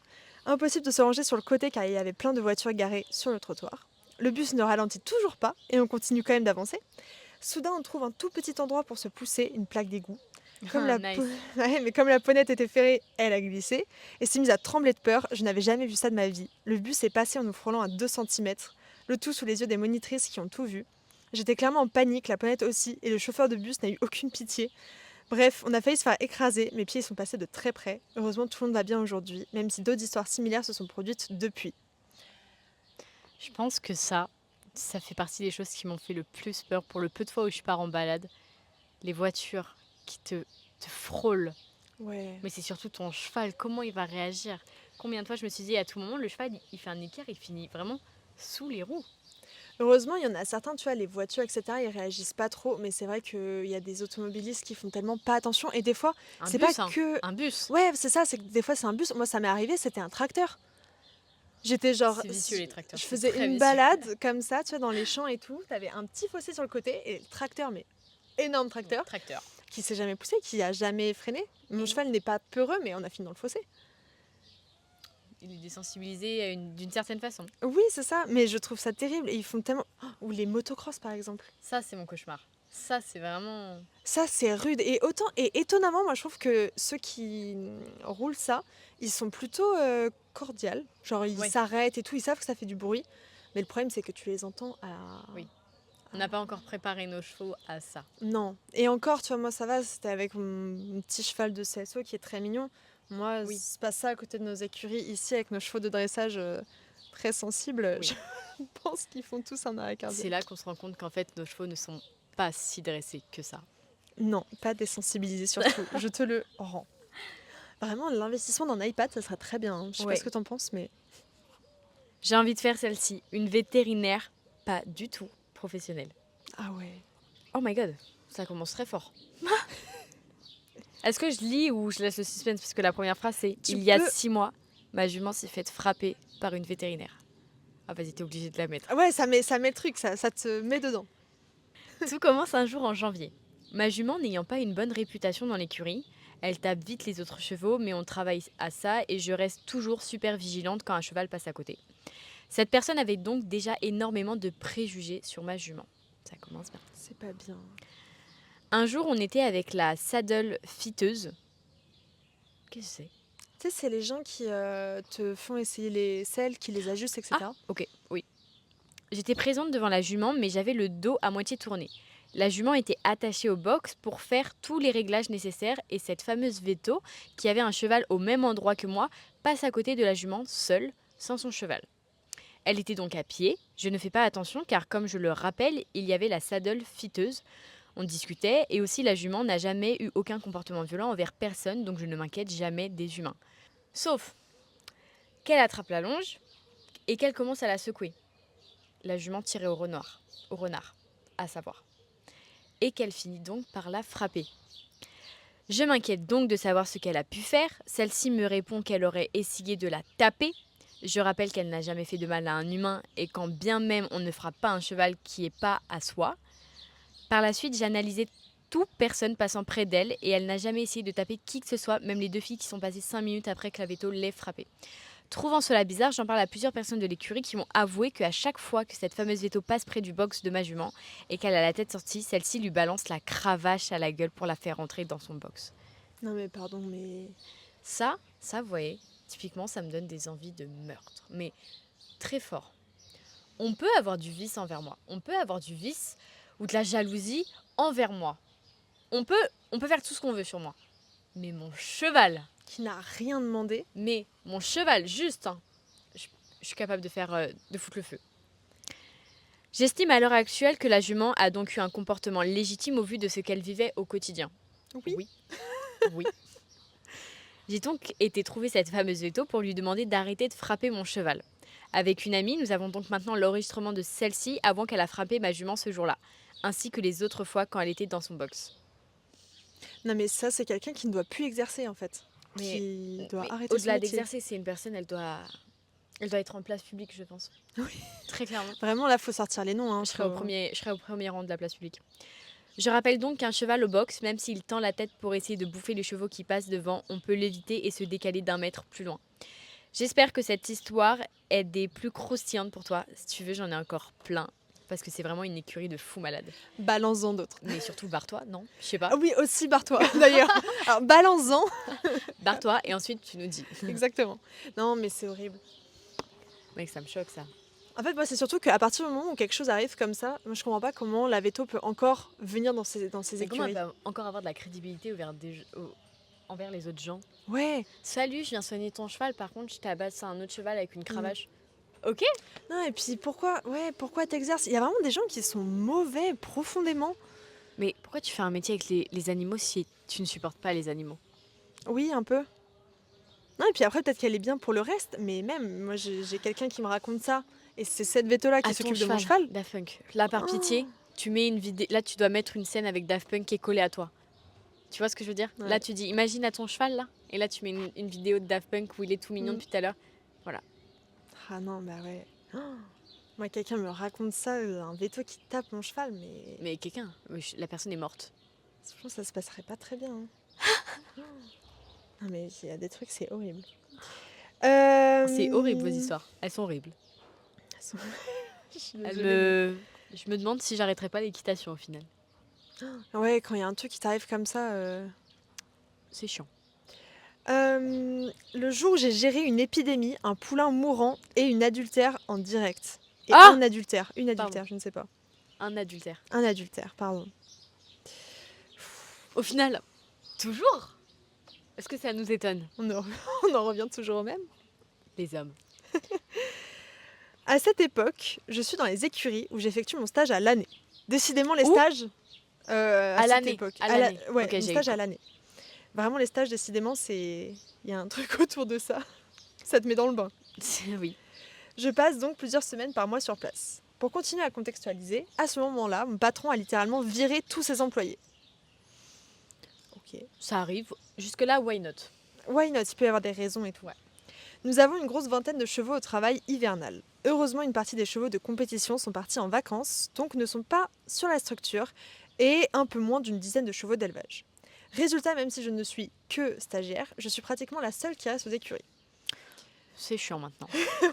Impossible de se ranger sur le côté car il y avait plein de voitures garées sur le trottoir. Le bus ne ralentit toujours pas et on continue quand même d'avancer. Soudain, on trouve un tout petit endroit pour se pousser, une plaque d'égout. Comme, Nice. Ouais, mais comme la ponette était ferrée, elle a glissé et s'est mise à trembler de peur. Je n'avais jamais vu ça de ma vie. Le bus est passé en nous frôlant à 2 cm, le tout sous les yeux des monitrices qui ont tout vu. J'étais clairement en panique, la ponette aussi, et le chauffeur de bus n'a eu aucune pitié. Bref, on a failli se faire écraser, mes pieds y sont passés de très près. Heureusement, tout le monde va bien aujourd'hui, même si d'autres histoires similaires se sont produites depuis. Je pense que ça fait partie des choses qui m'ont fait le plus peur pour le peu de fois où je pars en balade. Les voitures qui te frôlent. Ouais. Mais c'est surtout ton cheval, comment il va réagir? Combien de fois je me suis dit, à tout moment, le cheval, il fait un écart, il finit vraiment sous les roues. Heureusement, il y en a certains, tu vois, les voitures, etc., ils réagissent pas trop, mais c'est vrai qu'il y a des automobilistes qui font tellement pas attention, et des fois, c'est pas que... Un bus. Ouais, c'est ça, c'est que des fois c'est un bus. Moi, ça m'est arrivé, c'était un tracteur. J'étais genre... C'est vicieux, les tracteurs. Je c'est faisais très une vicieux. balade comme ça, tu vois, dans les champs et tout. T'avais un petit fossé sur le côté, et le tracteur, mais énorme tracteur, Tracteur. qui s'est jamais poussé, qui a jamais freiné. Mon cheval n'est pas peureux, mais on a fini dans le fossé. Il est désensibilisé d'une certaine façon. Oui, c'est ça, mais je trouve ça terrible. Et ils font tellement... Oh, ou les motocross, par exemple. Ça, c'est mon cauchemar. Ça, c'est vraiment... Ça, c'est rude. Et étonnamment, moi, je trouve que ceux qui roulent ça, ils sont plutôt cordiales. Genre, ils s'arrêtent et tout, ils savent que ça fait du bruit. Mais le problème, c'est que tu les entends à... Oui. On n'a pas encore préparé nos chevaux à ça. Non. Et encore, tu vois, moi, ça va, c'était avec mon petit cheval de CSO qui est très mignon. Moi, c'est pas ça à côté de nos écuries. Ici, avec nos chevaux de dressage très sensibles, je pense qu'ils font tous un arrêt cardiaque. C'est là qu'on se rend compte qu'en fait, nos chevaux ne sont pas si dressés que ça. Non, pas désensibilisés surtout. Je te le rends. Vraiment, l'investissement d'un iPad, ça serait très bien. Hein. Je sais pas ce que t'en penses, mais... J'ai envie de faire celle-ci. Une vétérinaire, pas du tout professionnelle. Ah ouais. Oh my god, ça commence très fort. Est-ce que je lis ou je laisse le suspense? Parce que la première phrase, c'est il y a 6 mois, ma jument s'est faite frapper par une vétérinaire. Ah vas-y, t'es obligée de la mettre. Ouais, ça met le truc, ça te met dedans. Tout commence un jour en janvier. Ma jument n'ayant pas une bonne réputation dans l'écurie, elle tape vite les autres chevaux, mais on travaille à ça et je reste toujours super vigilante quand un cheval passe à côté. Cette personne avait donc déjà énormément de préjugés sur ma jument. Ça commence bien. C'est pas bien. Un jour, on était avec la saddle fiteuse. Qu'est-ce que c'est? Tu sais, c'est les gens qui te font essayer les selles, qui les ajustent, etc. Ah, ok, oui. J'étais présente devant la jument, mais j'avais le dos à moitié tourné. La jument était attachée au box pour faire tous les réglages nécessaires et cette fameuse Veto, qui avait un cheval au même endroit que moi, passe à côté de la jument seule, sans son cheval. Elle était donc à pied. Je ne fais pas attention car, comme je le rappelle, il y avait la saddle fiteuse. On discutait et aussi la jument n'a jamais eu aucun comportement violent envers personne, donc je ne m'inquiète jamais des humains. Sauf qu'elle attrape la longe et qu'elle commence à la secouer. La jument tirait au renard, à savoir. Et qu'elle finit donc par la frapper. Je m'inquiète donc de savoir ce qu'elle a pu faire. Celle-ci me répond qu'elle aurait essayé de la taper. Je rappelle qu'elle n'a jamais fait de mal à un humain et quand bien même on ne frappe pas un cheval qui n'est pas à soi. Par la suite, j'ai analysé toute personne passant près d'elle et elle n'a jamais essayé de taper qui que ce soit, même les 2 filles qui sont passées 5 minutes après que la veto l'ait frappée. Trouvant cela bizarre, j'en parle à plusieurs personnes de l'écurie qui m'ont avoué qu'à chaque fois que cette fameuse veto passe près du box de ma jument et qu'elle a la tête sortie, celle-ci lui balance la cravache à la gueule pour la faire rentrer dans son box. Non mais pardon, mais... Ça, vous voyez, typiquement, ça me donne des envies de meurtre, mais très fort. On peut avoir du vice envers moi, on peut avoir du vice ou de la jalousie envers moi. On peut faire tout ce qu'on veut sur moi. Mais mon cheval, Qui n'a rien demandé. juste, hein, je suis capable de foutre le feu. J'estime à l'heure actuelle que la jument a donc eu un comportement légitime au vu de ce qu'elle vivait au quotidien. Oui. Oui. J'ai donc été trouver cette fameuse veto pour lui demander d'arrêter de frapper mon cheval. Avec une amie, nous avons donc maintenant l'enregistrement de celle-ci avant qu'elle a frappé ma jument ce jour-là, ainsi que les autres fois quand elle était dans son box. Non mais ça, c'est quelqu'un qui ne doit plus exercer en fait. Qui doit arrêter son au-delà métier. d'exercer, c'est une personne, elle doit être en place publique, je pense. Oui. Très clairement. Vraiment, là, faut sortir les noms. Hein, Je serai au premier rang de la place publique. Je rappelle donc qu'un cheval au box, même s'il tend la tête pour essayer de bouffer les chevaux qui passent devant, on peut l'éviter et se décaler d'1 mètre plus loin. J'espère que cette histoire est des plus croustillantes pour toi. Si tu veux, j'en ai encore plein. Parce que c'est vraiment une écurie de fous malades. Balance-en d'autres. Mais surtout, barre-toi, non? Je sais pas. Ah oui, aussi barre-toi, d'ailleurs. Alors, balance-en. Barre-toi et ensuite tu nous dis. Exactement. Non, mais c'est horrible. Mec, ça me choque ça. En fait, moi, c'est surtout qu'à partir du moment où quelque chose arrive comme ça, moi, je comprends pas comment la veto peut encore venir dans ces Mais comment elle écuries. va encore avoir de la crédibilité envers les autres gens? Ouais. Salut, je viens soigner ton cheval, par contre, je t'abasse un autre cheval avec une cravache. Ok. Non, et puis pourquoi t'exerces? Il y a vraiment des gens qui sont mauvais profondément. Mais pourquoi tu fais un métier avec les animaux si tu ne supportes pas les animaux? Oui, un peu. Non, et puis après, peut-être qu'elle est bien pour le reste, mais même, moi, j'ai quelqu'un qui me raconte ça. Et c'est cette veto-là qui À ton s'occupe de mon cheval. Daft Punk. Là, par pitié, tu mets une vidéo. Là, tu dois mettre une scène avec Daft Punk qui est collée à toi. Tu vois ce que je veux dire? Ouais. Là, tu dis, imagine à ton cheval, là. Et là, tu mets une vidéo de Daft Punk où il est tout mignon depuis tout à l'heure. Ah non, bah ouais. Oh, moi, quelqu'un me raconte ça, un veto qui tape mon cheval, mais Mais quelqu'un, la personne est morte. je pense que ça se passerait pas très bien. Hein. Non, mais il y a des trucs, c'est horrible. C'est horrible, vos histoires. Elles sont horribles. Je suis désolée, Je me demande si j'arrêterai pas l'équitation au final. mais- Ouais, quand il y a un truc qui t'arrive comme ça. C'est chiant. Le jour où j'ai géré une épidémie, un poulain mourant et une adultère en direct. Et Ah une adultère, Pardon. je ne sais pas. Un adultère. Un adultère, pardon. Au final, toujours. Est-ce que ça nous étonne, On en revient toujours au même. les hommes? À cette époque, je suis dans les écuries où j'effectue mon stage à l'année. Décidément, les Où stages à cette l'année, époque. à l'année. Ouais, Ok, mon j'ai stage compris. à l'année. Vraiment, les stages, décidément, c'est... Il y a un truc autour de ça. Ça te met dans le bain. Oui. Je passe donc plusieurs semaines par mois sur place. Pour continuer à contextualiser, à ce moment-là, mon patron a littéralement viré tous ses employés. Ok. Ça arrive. Jusque-là, why not? Why not? Il peut y avoir des raisons et tout. Ouais. Nous avons une grosse vingtaine de chevaux au travail hivernal. Heureusement, une partie des chevaux de compétition sont partis en vacances, donc ne sont pas sur la structure, et un peu moins d'une dizaine de chevaux d'élevage. Résultat, même si je ne suis que stagiaire, je suis pratiquement la seule qui reste aux écuries. C'est chiant maintenant.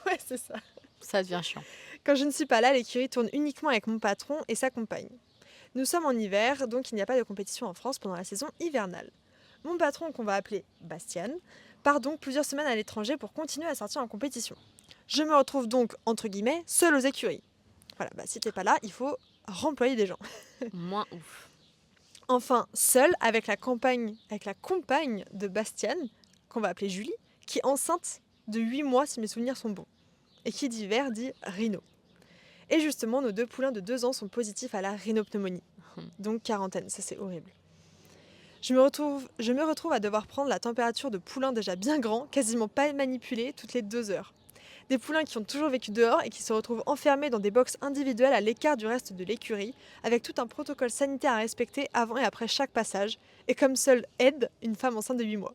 Ouais, c'est ça. Ça devient chiant. Quand je ne suis pas là, l'écurie tourne uniquement avec mon patron et sa compagne. Nous sommes en hiver, donc il n'y a pas de compétition en France pendant la saison hivernale. Mon patron, qu'on va appeler Bastian, part donc plusieurs semaines à l'étranger pour continuer à sortir en compétition. Je me retrouve donc, entre guillemets, seule aux écuries. Voilà, bah si t'es pas là, il faut remployer des gens. Moins ouf. Enfin, seule avec la compagne de Bastian, qu'on va appeler Julie, qui est enceinte de 8 mois si mes souvenirs sont bons. Et qui dit hiver dit rhino. Et justement, nos 2 poulains de 2 ans sont positifs à la rhinopneumonie. Donc quarantaine, ça c'est horrible. Je me retrouve à devoir prendre la température de poulains déjà bien grands, quasiment pas manipulés, toutes les 2 heures. Des poulains qui ont toujours vécu dehors et qui se retrouvent enfermés dans des boxes individuelles à l'écart du reste de l'écurie, avec tout un protocole sanitaire à respecter avant et après chaque passage, et comme seule aide, une femme enceinte de 8 mois.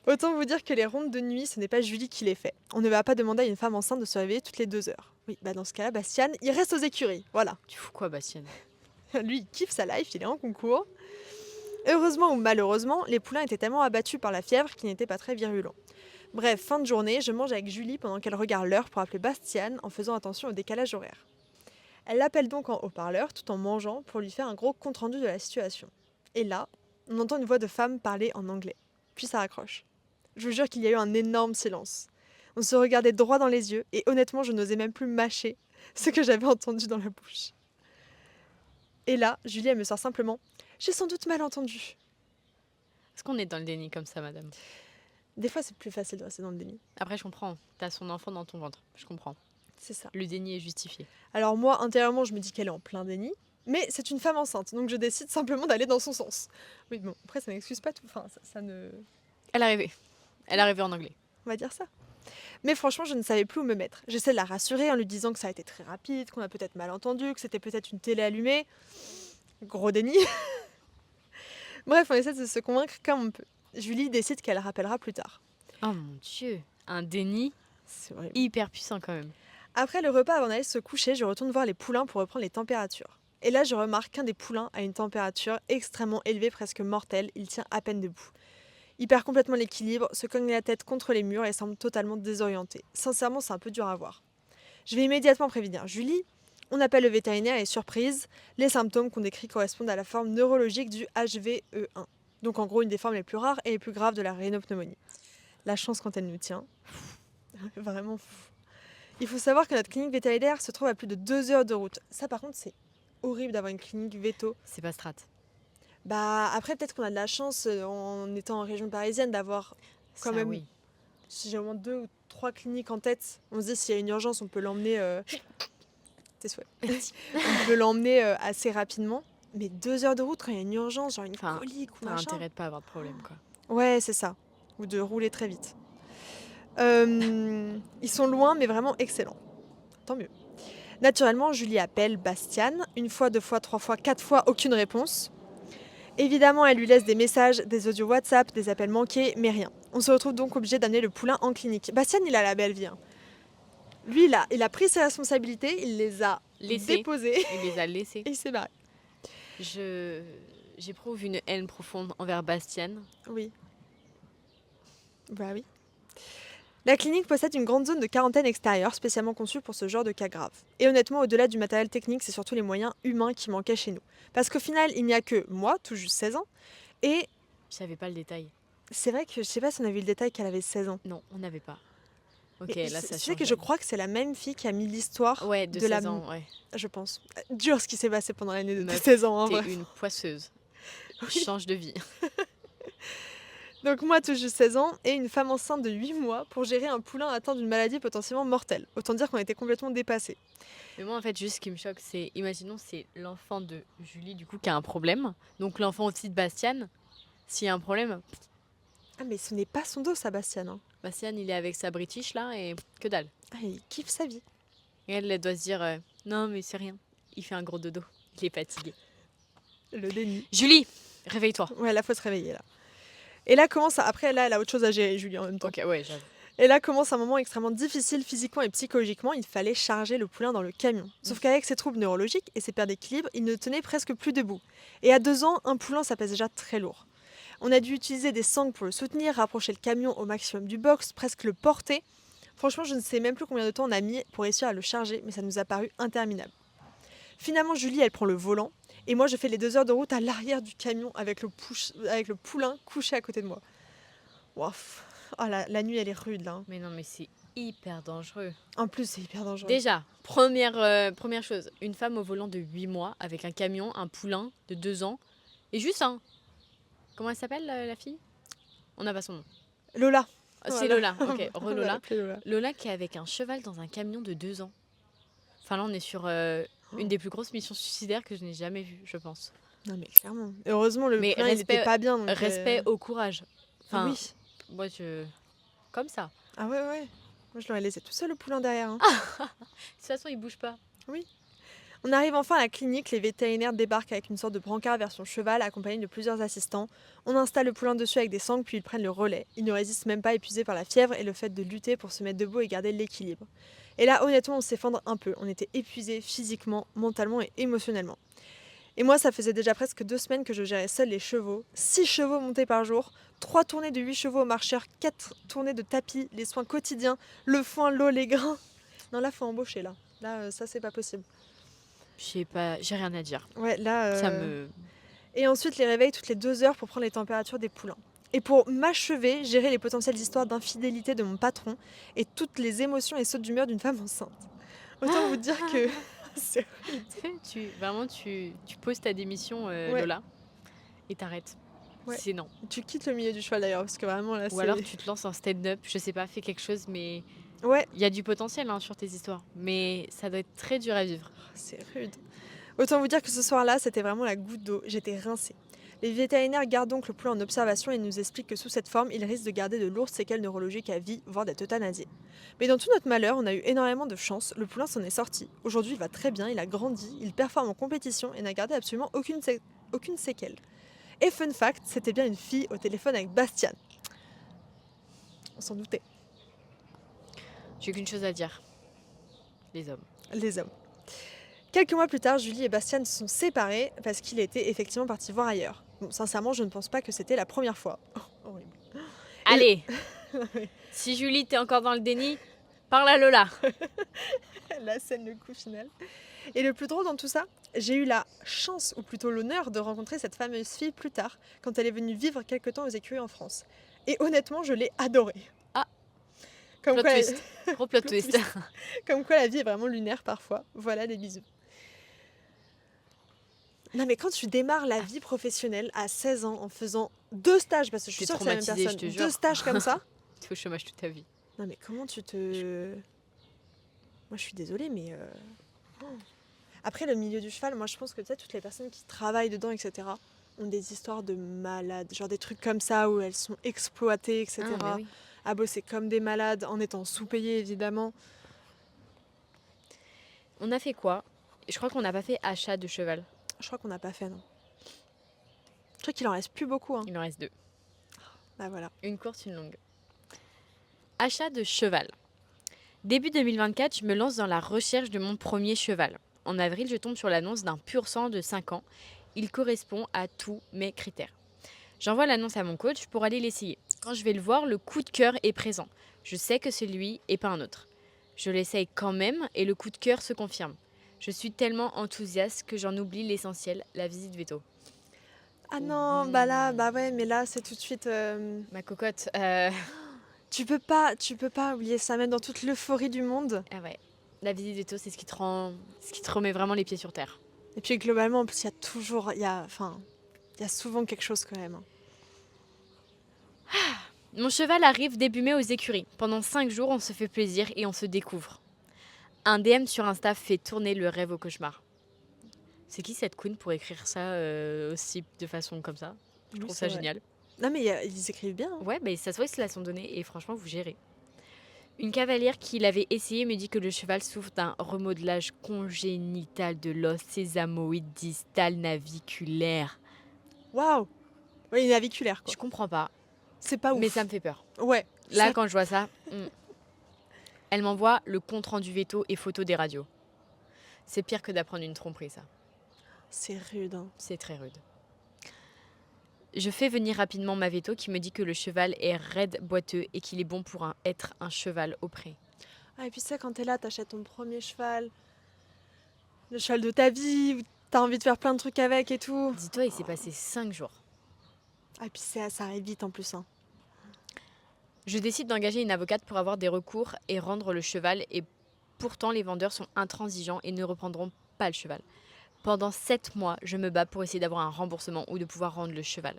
Autant vous dire que les rondes de nuit, ce n'est pas Julie qui les fait. On ne va pas demander à une femme enceinte de se réveiller toutes les 2 heures. Oui, bah dans ce cas-là, Bastien, il reste aux écuries, voilà. Tu fous quoi, Bastien? Lui, il kiffe sa life, il est en concours. Heureusement ou malheureusement, les poulains étaient tellement abattus par la fièvre qu'ils n'étaient pas très virulents. Bref, fin de journée, je mange avec Julie pendant qu'elle regarde l'heure pour appeler Bastiane en faisant attention au décalage horaire. Elle l'appelle donc en haut-parleur tout en mangeant pour lui faire un gros compte-rendu de la situation. Et là, on entend une voix de femme parler en anglais. Puis ça raccroche. Je vous jure qu'il y a eu un énorme silence. On se regardait droit dans les yeux et honnêtement, je n'osais même plus mâcher ce que j'avais entendu dans la bouche. Et là, Julie, elle me sort simplement « J'ai sans doute mal entendu ». Est-ce qu'on est dans le déni comme ça, madame? Des fois, c'est plus facile de rester dans le déni. Après, je comprends. T'as son enfant dans ton ventre. Je comprends. C'est ça. Le déni est justifié. Alors moi, intérieurement, je me dis qu'elle est en plein déni, mais c'est une femme enceinte, donc je décide simplement d'aller dans son sens. Oui, bon, après, ça n'excuse pas tout. Enfin, ça ne... Elle est arrivée. Elle est arrivée en anglais. On va dire ça. Mais franchement, je ne savais plus où me mettre. J'essaie de la rassurer en lui disant que ça a été très rapide, qu'on a peut-être mal entendu, que c'était peut-être une télé allumée. Gros déni. Bref, on essaie de se convaincre comme on peut. Julie décide qu'elle rappellera plus tard. Oh mon Dieu. Un déni C'est horrible. hyper puissant quand même. Après le repas, avant d'aller se coucher, je retourne voir les poulains pour reprendre les températures. Et là, je remarque qu'un des poulains a une température extrêmement élevée, presque mortelle. Il tient à peine debout. Il perd complètement l'équilibre, se cogne la tête contre les murs et semble totalement désorienté. Sincèrement, c'est un peu dur à voir. Je vais immédiatement prévenir Julie. On appelle le vétérinaire et surprise, les symptômes qu'on décrit correspondent à la forme neurologique du HVE1. Donc en gros, une des formes les plus rares et les plus graves de la rhinopneumonie. La chance quand elle nous tient. Vraiment fou. Il faut savoir que notre clinique vétérinaire se trouve à plus de 2 heures de route. Ça par contre, c'est horrible d'avoir une clinique véto. C'est pas strat. Bah après, peut-être qu'on a de la chance en étant en région parisienne d'avoir quand Ça, même... oui. Si j'ai au moins 2 ou 3 cliniques en tête, on se dit s'il y a une urgence, on peut l'emmener... Tes souhaits. On peut l'emmener assez rapidement. Mais 2 heures de route quand il y a une urgence, genre une colique ou T'as machin. intérêt de pas avoir de problème, quoi. Ouais, c'est ça. Ou de rouler très vite. Ils sont loin, mais vraiment excellents. Tant mieux. Naturellement, Julie appelle Bastiane. 1 fois, 2 fois, 3 fois, 4 fois, aucune réponse. Évidemment, elle lui laisse des messages, des audios WhatsApp, des appels manqués, mais rien. On se retrouve donc obligé d'amener le poulain en clinique. Bastiane, il a la belle vie. Hein. Lui, il a pris ses responsabilités, il les a Laissé. déposées Il les a laissés. et il s'est barré. J'éprouve une haine profonde envers Bastiane. Oui. Bah oui. La clinique possède une grande zone de quarantaine extérieure spécialement conçue pour ce genre de cas graves. Et honnêtement, au-delà du matériel technique, c'est surtout les moyens humains qui manquaient chez nous. Parce qu'au final, il n'y a que moi, tout juste 16 ans, et Je savais pas le détail. c'est vrai que je sais pas si on a vu le détail qu'elle avait 16 ans. Non, on n'avait pas. Ok, Et là tu ça sais change. que je crois que c'est la même fille qui a mis l'histoire Ouais, de de 16 la... ans, ouais. Je pense. Dur ce qui s'est passé pendant l'année de tes Meuf, 16 ans, en T'es vrai. une poisseuse. Oui. Change de vie. Donc moi, tout juste 16 ans, et une femme enceinte de 8 mois pour gérer un poulain atteint d'une maladie potentiellement mortelle. Autant dire qu'on était complètement dépassés. Mais moi, en fait, juste ce qui me choque, c'est, imaginons, c'est l'enfant de Julie, du coup, qui a un problème. Donc l'enfant aussi de Bastiane. S'il y a un problème, Ah mais ce n'est pas son dos, Sébastien. Hein. Bastiane, il est avec sa British, là, et que dalle. Ah, il kiffe sa vie. Et elle doit se dire, non, mais c'est rien. Il fait un gros dodo. Il est fatigué. Le déni. Julie, réveille-toi. Ouais, là, faut se réveiller, là. Et là commence... Après, là, elle a autre chose à gérer, Julie, en même temps. Ok, ouais, j'avoue. Et là commence un moment extrêmement difficile physiquement et psychologiquement. Il fallait charger le poulain dans le camion. Sauf qu'avec ses troubles neurologiques et ses pertes d'équilibre, il ne tenait presque plus debout. Et à 2 ans, un poulain, ça pèse déjà très lourd. On a dû utiliser des sangles pour le soutenir, rapprocher le camion au maximum du box, presque le porter. Franchement, je ne sais même plus combien de temps on a mis pour réussir à le charger, mais ça nous a paru interminable. Finalement, Julie, elle prend le volant, et moi, je fais les 2 heures de route à l'arrière du camion avec le poulain couché à côté de moi. Wow. Oh, la nuit, elle est rude, là. Hein. Mais non, mais c'est hyper dangereux. En plus, c'est hyper dangereux. Déjà, première chose, une femme au volant de 8 mois avec un camion, un poulain de 2 ans. Et juste un. Comment elle s'appelle, la fille? On n'a pas son nom. Lola. Ah, c'est Lola, ok, On va Lola. l'appeler Lola. Lola qui est avec un cheval dans un camion de 2 ans. Enfin là, on est sur une des plus grosses missions suicidaires que je n'ai jamais vues, je pense. Non, mais clairement. Heureusement, le Mais poulain, il était pas bien. Donc, Respect au courage. Enfin, oui. moi, comme ça. Ah ouais, ouais. Moi, je l'aurais laissé tout seul, le poulain, derrière. Hein. De toute façon, il bouge pas. On arrive enfin à la clinique, les vétérinaires débarquent avec une sorte de brancard version cheval, accompagné de plusieurs assistants. On installe le poulain dessus avec des sangles, puis ils prennent le relais. Ils ne résistent même pas, épuisés par la fièvre et le fait de lutter pour se mettre debout et garder l'équilibre. Et là, honnêtement, on s'effondre un peu. On était épuisés physiquement, mentalement et émotionnellement. Et moi, ça faisait déjà presque 2 semaines que je gérais seul les chevaux. 6 chevaux montés par jour, 3 tournées de 8 chevaux au marcheur, 4 tournées de tapis, les soins quotidiens, le foin, l'eau, les grains. Non, là, faut embaucher, là. Là, ça, c'est pas possible. Je sais pas, j'ai rien à dire. Ouais, là... Ça me... Et ensuite, les réveils toutes les 2 heures pour prendre les températures des poulains. Et pour m'achever, gérer les potentielles histoires d'infidélité de mon patron et toutes les émotions et sautes d'humeur d'une femme enceinte. Autant vous dire que... c'est... Vraiment, tu poses ta démission, Ouais. Lola, et t'arrêtes. Ouais. C'est non. Tu quittes le milieu du cheval d'ailleurs, parce que vraiment là, Ou alors tu te lances en stand-up, je sais pas, fais quelque chose, mais Ouais, il y a du potentiel sur tes histoires. Mais ça doit être très dur à vivre. c'est rude. Autant vous dire que ce soir-là, c'était vraiment la goutte d'eau. J'étais rincée. Les vétérinaires gardent donc le poulain en observation et nous expliquent que sous cette forme, il risque de garder de lourdes séquelles neurologiques à vie, voire d'être euthanasié. Mais dans tout notre malheur, on a eu énormément de chance. Le poulain s'en est sorti. Aujourd'hui, il va très bien, il a grandi, il performe en compétition et n'a gardé absolument aucune séquelle. Et fun fact, c'était bien une fille au téléphone avec Bastian. On s'en doutait. J'ai qu'une chose à dire. Les hommes. Les hommes. Quelques mois plus tard, Julie et Bastien se sont séparés parce qu'il était effectivement parti voir ailleurs. Bon, sincèrement, je ne pense pas que c'était la première fois. Oh, horrible. Allez, si Julie t'es encore dans le déni, parle à Lola. La scène, le coup final. Et le plus drôle dans tout ça, j'ai eu la chance, ou plutôt l'honneur, de rencontrer cette fameuse fille plus tard, quand elle est venue vivre quelque temps aux écuries en France. Et honnêtement, je l'ai adorée. Ah. Comme Plot quoi, twist. Gros plot Plot twist. twist. Comme quoi la vie est vraiment lunaire parfois. Voilà, des bisous. Non mais quand tu démarres la vie professionnelle à 16 ans en faisant 2 stages, parce que je suis T'es sûre que c'est la même traumatisée, personne, je te 2 jure. stages comme ça. T'es au chômage toute ta vie. Non mais comment tu te... Moi je suis désolée mais... oh. Après le milieu du cheval, moi je pense que tu sais, toutes les personnes qui travaillent dedans, etc. ont des histoires de malades, genre des trucs comme ça où elles sont exploitées, etc. Ah, mais oui. À bosser comme des malades, en étant sous-payées évidemment. On a fait quoi? Je crois qu'on n'a pas fait achat de cheval. Je crois qu'on n'a pas fait, non. Je crois qu'il en reste plus beaucoup, hein. Il en reste 2. Bah voilà. Une courte, une longue. Achat de cheval. Début 2024, je me lance dans la recherche de mon premier cheval. En avril, je tombe sur l'annonce d'un pur sang de 5 ans. Il correspond à tous mes critères. J'envoie l'annonce à mon coach pour aller l'essayer. Quand je vais le voir, le coup de cœur est présent. Je sais que c'est lui et pas un autre. Je l'essaye quand même et le coup de cœur se confirme. Je suis tellement enthousiaste que j'en oublie l'essentiel, la visite veto. Ah non, bah là, bah ouais, mais là c'est tout de suite... Ma cocotte, Tu peux pas oublier ça, même dans toute l'euphorie du monde. ah ouais. La visite veto, c'est ce qui te remet vraiment les pieds sur terre. Et puis globalement, en plus, il y a souvent quelque chose quand même. Mon cheval arrive début mai aux écuries. Pendant 5 jours, on se fait plaisir et on se découvre. Un DM sur Insta fait tourner le rêve au cauchemar. C'est qui cette queen pour écrire ça aussi de façon comme ça? Je trouve ça génial. Non mais ils écrivent bien. Hein. Ouais, bah, ça se voit, ils se la sont donnée et franchement, vous gérez. Une cavalière qui l'avait essayé me dit que le cheval souffre d'un remodelage congénital de l'os sésamoïde distal naviculaire. Waouh. Oui, naviculaire quoi. Je comprends pas, C'est pas ouf. mais ça me fait peur. Ouais. Là, ça- quand je vois ça, elle m'envoie le compte rendu veto et photos des radios. C'est pire que d'apprendre une tromperie, ça. C'est rude. Hein. C'est très rude. Je fais venir rapidement ma veto qui me dit que le cheval est raide, boiteux et qu'il est bon pour être un cheval au pré. Ah, et puis ça, quand t'es là, t'achètes ton premier cheval, le cheval de ta vie, où t'as envie de faire plein de trucs avec et tout. Dis-toi, il s'est passé 5 jours. Ah, et puis ça arrive vite en plus. Hein. Je décide d'engager une avocate pour avoir des recours et rendre le cheval et pourtant les vendeurs sont intransigeants et ne reprendront pas le cheval. Pendant 7 mois, je me bats pour essayer d'avoir un remboursement ou de pouvoir rendre le cheval.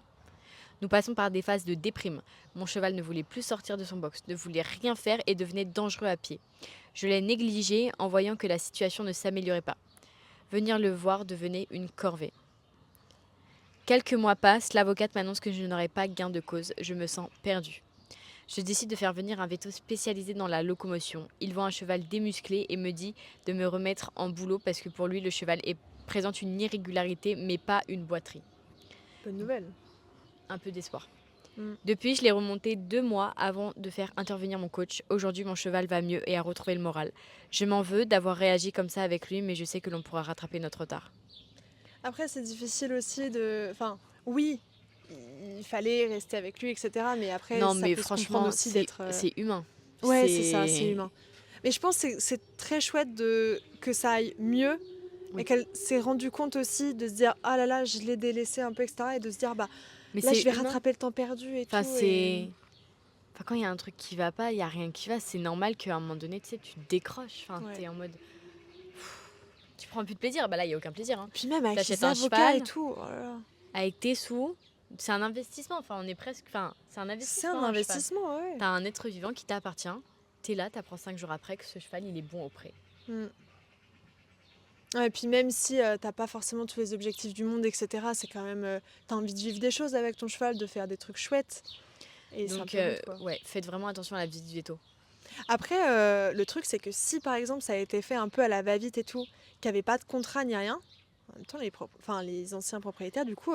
Nous passons par des phases de déprime. Mon cheval ne voulait plus sortir de son box, ne voulait rien faire et devenait dangereux à pied. Je l'ai négligé en voyant que la situation ne s'améliorait pas. Venir le voir devenait une corvée. Quelques mois passent, l'avocate m'annonce que je n'aurai pas gain de cause. Je me sens perdue. Je décide de faire venir un veto spécialisé dans la locomotion. Il voit un cheval démusclé et me dit de me remettre en boulot parce que pour lui, le cheval présente une irrégularité, mais pas une boiterie. Bonne nouvelle. Un peu d'espoir. Mm. Depuis, je l'ai remonté 2 mois avant de faire intervenir mon coach. Aujourd'hui, mon cheval va mieux et a retrouvé le moral. Je m'en veux d'avoir réagi comme ça avec lui, mais je sais que l'on pourra rattraper notre retard. Après, c'est difficile aussi de... Enfin, oui, il fallait rester avec lui, etc. Mais après, Non, ça mais peut se comprendre franchement, aussi d'être... c'est humain. Ouais, c'est ça, c'est humain. Mais je pense que c'est très chouette que ça aille mieux. Oui. Et qu'elle s'est rendue compte aussi de se dire « Ah là là, je l'ai délaissé un peu, etc. » Et de se dire « Bah, Mais là, c'est je vais humain. rattraper le temps perdu et Enfin, tout. » Enfin, quand il y a un truc qui va pas, il y a rien qui va. C'est normal qu'à un moment donné, tu sais, tu décroches. Enfin, Ouais. t'es en mode... Tu prends plus de plaisir. Bah là, il n'y a aucun plaisir. Hein. Puis même avec T'achètes les un avocats cheval et tout. Oh là là. avec tes sous. C'est un investissement. Enfin, on est presque... Enfin, c'est un C'est investissement. un cheval. investissement, ouais. T'as un être vivant qui t'appartient. T'es là, t'apprends 5 jours après que ce cheval, il est bon au pré. Mm. Ouais, et puis même si t'as pas forcément tous les objectifs du monde, etc., c'est quand même... t'as envie de vivre des choses avec ton cheval, de faire des trucs chouettes. Et Donc, c'est un peu rude, quoi. ouais, faites vraiment attention à la visite du veto. Après, le truc, c'est que si, par exemple, ça a été fait un peu à la va-vite et tout, qu'il n'y avait pas de contrat ni rien, en même temps, les anciens propriétaires, du coup,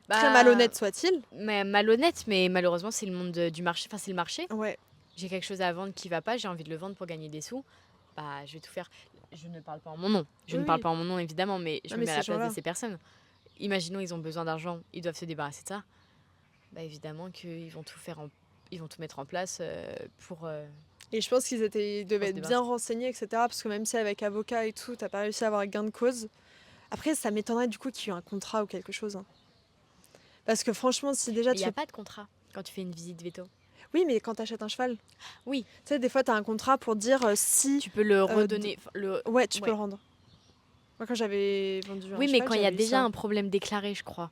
très malhonnêtes soit-il... Mais malhonnête, mais malheureusement, c'est le monde du marché. Enfin, c'est le marché. Ouais. J'ai quelque chose à vendre qui va pas, j'ai envie de le vendre pour gagner des sous. Bah, je vais tout faire. Je ne parle pas en mon nom. Je ne parle pas en mon nom, évidemment, mais je me mets à la place de ces personnes. Imaginons, ils ont besoin d'argent, ils doivent se débarrasser de ça. Bah, évidemment qu'ils vont tout faire ils vont tout mettre en place pour... Et je pense qu'ils devaient être bien renseignés, etc. Parce que même si avec avocat et tout, t'as pas réussi à avoir gain de cause. Après, ça m'étonnerait du coup qu'il y ait eu un contrat ou quelque chose. Hein. Parce que franchement, si déjà Il n'y a pas de contrat quand tu fais une visite veto. Oui, mais quand t'achètes un cheval. Oui. Tu sais, des fois, t'as un contrat pour dire si... Tu peux le redonner. Ouais, tu peux le rendre. Moi, quand j'avais vendu un cheval... Oui, mais quand il y a déjà un problème déclaré, je crois.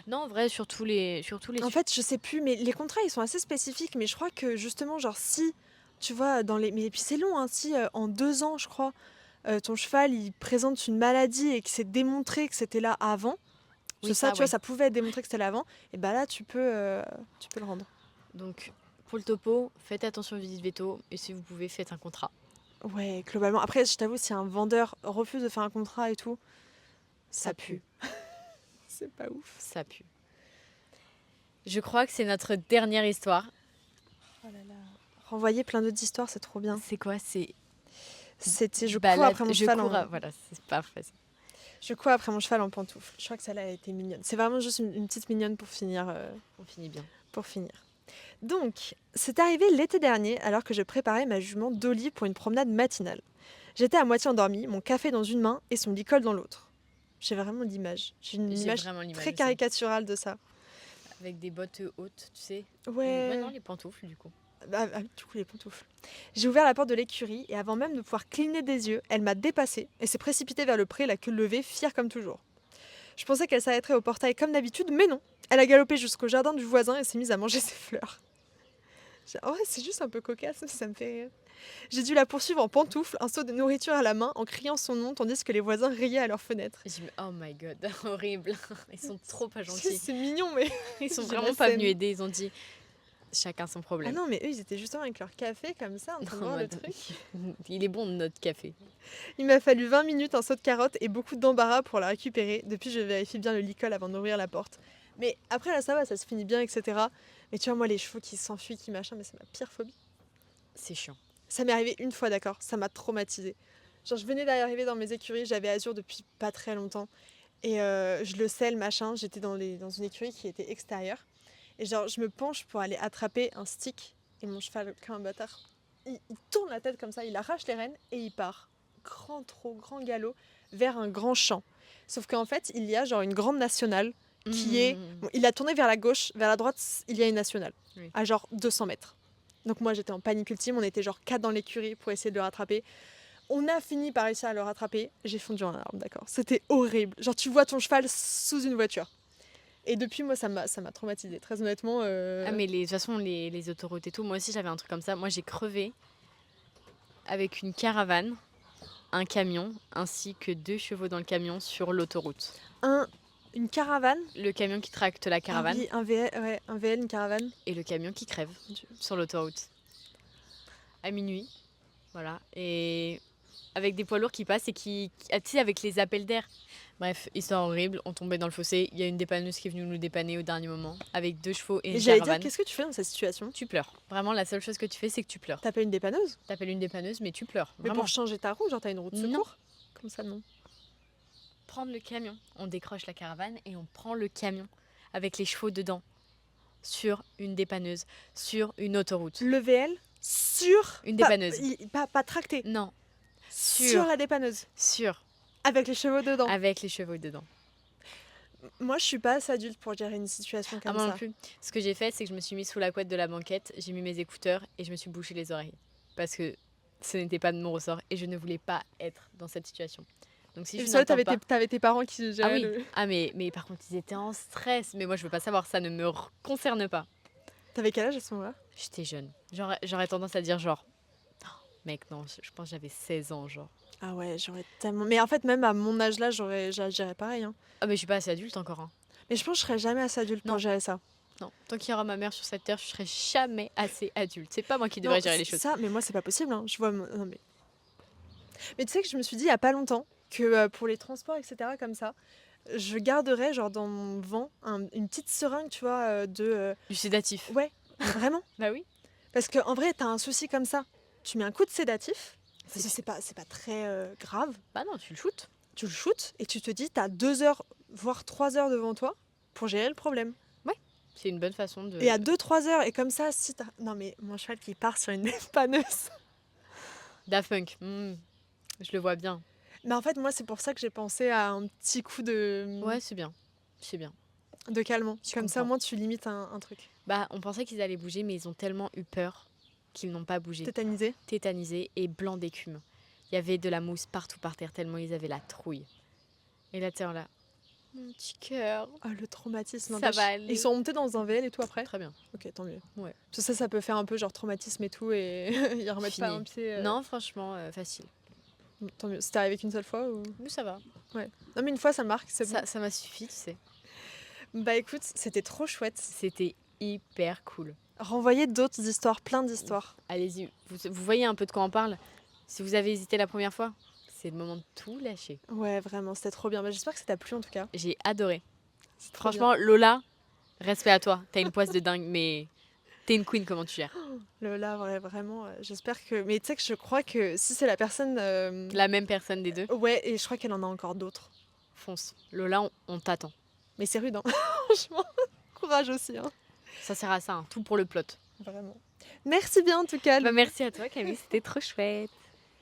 Non, en vrai, sur tous les En fait, je sais plus, mais les contrats, ils sont assez spécifiques. Mais je crois que justement, genre, si, tu vois, mais puis c'est long, hein, si en 2 ans, je crois, ton cheval, il présente une maladie et que c'est démontré que c'était là avant, tu vois, ça pouvait être démontré que c'était là avant, et bah là, tu peux le rendre. Donc, pour le topo, faites attention aux visites veto, et si vous pouvez, faites un contrat. Ouais, globalement. Après, je t'avoue, si un vendeur refuse de faire un contrat et tout, ça pue. C'est pas ouf. Ça pue. Je crois que c'est notre dernière histoire. Oh là là. Renvoyer plein d'autres histoires, c'est trop bien. C'est quoi? C'était je cours après mon cheval en... Voilà, c'est parfait. Je cours après mon cheval en pantoufles. Je crois que celle-là a été mignonne. C'est vraiment juste une petite mignonne pour finir. On finit bien. Pour finir. Donc, c'est arrivé l'été dernier alors que je préparais ma jument Dolly pour une promenade matinale. J'étais à moitié endormie, mon café dans une main et son licol dans l'autre. J'ai vraiment l'image. J'ai une image très caricaturale de ça. Avec des bottes hautes, tu sais. Ouais. Non, les pantoufles, du coup. Du coup, les pantoufles. J'ai ouvert la porte de l'écurie et avant même de pouvoir cligner des yeux, elle m'a dépassée et s'est précipitée vers le pré, la queue levée, fière comme toujours. Je pensais qu'elle s'arrêterait au portail comme d'habitude, mais non. Elle a galopé jusqu'au jardin du voisin et s'est mise à manger ses fleurs. Oh, c'est juste un peu cocasse, mais ça me fait rire. J'ai dû la poursuivre en pantoufles, un seau de nourriture à la main, en criant son nom, tandis que les voisins riaient à leurs fenêtres. Oh my god, horrible. Ils sont trop pas gentils. C'est mignon, mais... Ils sont vraiment pas venus aider, ils ont dit... Chacun son problème. Ah non, mais eux, ils étaient justement avec leur café, comme ça, en train de boire le truc. Il est bon, notre café. Il m'a fallu 20 minutes, un seau de carottes et beaucoup d'embarras pour la récupérer. Depuis, je vérifie bien le licol avant d'ouvrir la porte. Mais après, là, ça va, ça se finit bien, etc. Mais tu vois, moi, les chevaux qui s'enfuient, qui machin, mais c'est ma pire phobie. C'est chiant. Ça m'est arrivé une fois, d'accord. Ça m'a traumatisée. Genre, je venais d'arriver dans mes écuries, j'avais Azur depuis pas très longtemps. Et je le sais, le machin, j'étais dans une écurie qui était extérieure. Et genre, je me penche pour aller attraper un stick. Et mon cheval, comme un bâtard, il tourne la tête comme ça, il arrache les rênes et il part. Grand galop vers un grand champ. Sauf qu'en fait, il y a genre une grande nationale qui est... Bon, il a tourné vers la gauche, vers la droite, il y a une nationale. Oui. À genre 200 mètres. Donc moi, j'étais en panique ultime. On était genre 4 dans l'écurie pour essayer de le rattraper. On a fini par réussir à le rattraper. J'ai fondu en arbre, d'accord. C'était horrible. Genre, tu vois ton cheval sous une voiture. Et depuis, moi, ça m'a traumatisée, très honnêtement. Ah, mais de toute façon, les autoroutes et tout, moi aussi, j'avais un truc comme ça. Moi, j'ai crevé avec une caravane, un camion, ainsi que 2 chevaux dans le camion sur l'autoroute. Une caravane. Le camion qui tracte la caravane. Ah oui, un VL, ouais, un VL, une caravane. Et le camion qui crève sur l'autoroute. À minuit. Voilà. Et avec des poids lourds qui passent et tu sais, avec les appels d'air. Bref, histoire horrible. On tombait dans le fossé. Il y a une dépanneuse qui est venue nous dépanner au dernier moment. Avec 2 chevaux et Et une j'allais dire, caravane. qu'est-ce que tu fais dans cette situation? Tu pleures. Vraiment, la seule chose que tu fais, c'est que tu pleures. T'appelles une dépanneuse? T'appelles une dépanneuse, mais tu pleures. Mais Vraiment. pour changer ta roue, genre t'as une roue de Non. secours? Comme ça, non. Prendre le camion. On décroche la caravane et on prend le camion avec les chevaux dedans sur une dépanneuse, sur une autoroute. Le VL sur... Une dépanneuse. Pas tracté. Non, Sur la dépanneuse. sur, Avec les chevaux dedans. avec les chevaux dedans. Moi, je suis pas assez adulte pour gérer une situation comme Moi ça. non plus. Ce que j'ai fait, c'est que je me suis mise sous la couette de la banquette, j'ai mis mes écouteurs et je me suis bouché les oreilles. Parce que ce n'était pas de mon ressort et je ne voulais pas être dans cette situation. Donc si Et je ça, n'entends pas... t'avais tes parents qui Ah géraient oui, le... mais par contre, ils étaient en stress. Mais moi, je veux pas savoir, ça ne me concerne pas. T'avais quel âge à ce moment-là? J'étais jeune. J'aurais tendance à dire genre... Oh, mec, non, je pense que j'avais 16 ans, genre. Ah ouais, j'aurais tellement... Mais en fait, même à mon âge là, j'agirais pareil. Hein. Ah mais je suis pas assez adulte encore. Hein. Mais je pense que je serais jamais assez adulte Non. pour gérer ça. Non, tant qu'il y aura ma mère sur cette terre, je serai jamais assez adulte. C'est pas moi qui devrais Non, gérer les choses. Ça, mais moi, c'est pas possible. Hein. Je vois... Non, mais tu sais que je me suis dit il y a pas longtemps que pour les transports, etc., comme ça, je garderais genre dans mon vent une petite seringue, tu vois, Du sédatif. Ouais, vraiment. Bah oui. Parce qu'en vrai, t'as un souci comme ça. Tu mets un coup de sédatif, parce que c'est pas très grave. Bah non, tu le shootes. Tu le shootes et tu te dis, t'as 2 heures, voire 3 heures devant toi pour gérer le problème. C'est une bonne façon de... Et à 2-3 heures, et comme ça, si t'as... Non mais mon cheval qui part sur une dépanneuse. Daft Punk. Je le vois bien. Mais en fait, moi, c'est pour ça que j'ai pensé à un petit coup de... Ouais, c'est bien. C'est bien. De calmant. Je Comme ça, au comprends. moins, tu limites un truc. Bah, on pensait qu'ils allaient bouger, mais ils ont tellement eu peur qu'ils n'ont pas bougé. Tétanisé. Tétanisés et blancs d'écume. Il y avait de la mousse partout par terre, tellement ils avaient la trouille. Et là, tiens, là. Mon petit cœur. Ah, le traumatisme. Ça n'empêche. va aller. Ils sont montés dans un VL et tout après? Très bien. Ok, tant mieux. Ouais. Tout ça, ça peut faire un peu genre traumatisme et tout, et ils remettent pas Fini. un pied. Non, franchement, facile. Tant mieux. C'était arrivé qu'une seule fois ou... Mais ça va. Non, mais une fois, ça marque, c'est bon. Ça m'a suffi, tu sais. Bah écoute, c'était trop chouette. C'était hyper cool. Renvoyez d'autres histoires, plein d'histoires. Allez-y, vous voyez un peu de quoi on parle. Si vous avez hésité la première fois, c'est le moment de tout lâcher. Ouais, vraiment, c'était trop bien. Bah, j'espère que ça t'a plu en tout cas. J'ai adoré. C'est trop Franchement, Lola, respect à toi. T'as une poisse de dingue, mais t'es une queen, comment tu gères. bien. Là, vraiment, j'espère que... Mais tu sais que je crois que si c'est la personne... La même personne des deux, Ouais, et je crois qu'elle en a encore d'autres. fonce. Lola, on t'attend. Mais c'est rude, hein. Franchement, courage aussi, hein. Ça sert à ça, hein. Tout pour le plot. Vraiment. Merci bien en tout cas. Bah, merci à toi, Camille, c'était trop chouette.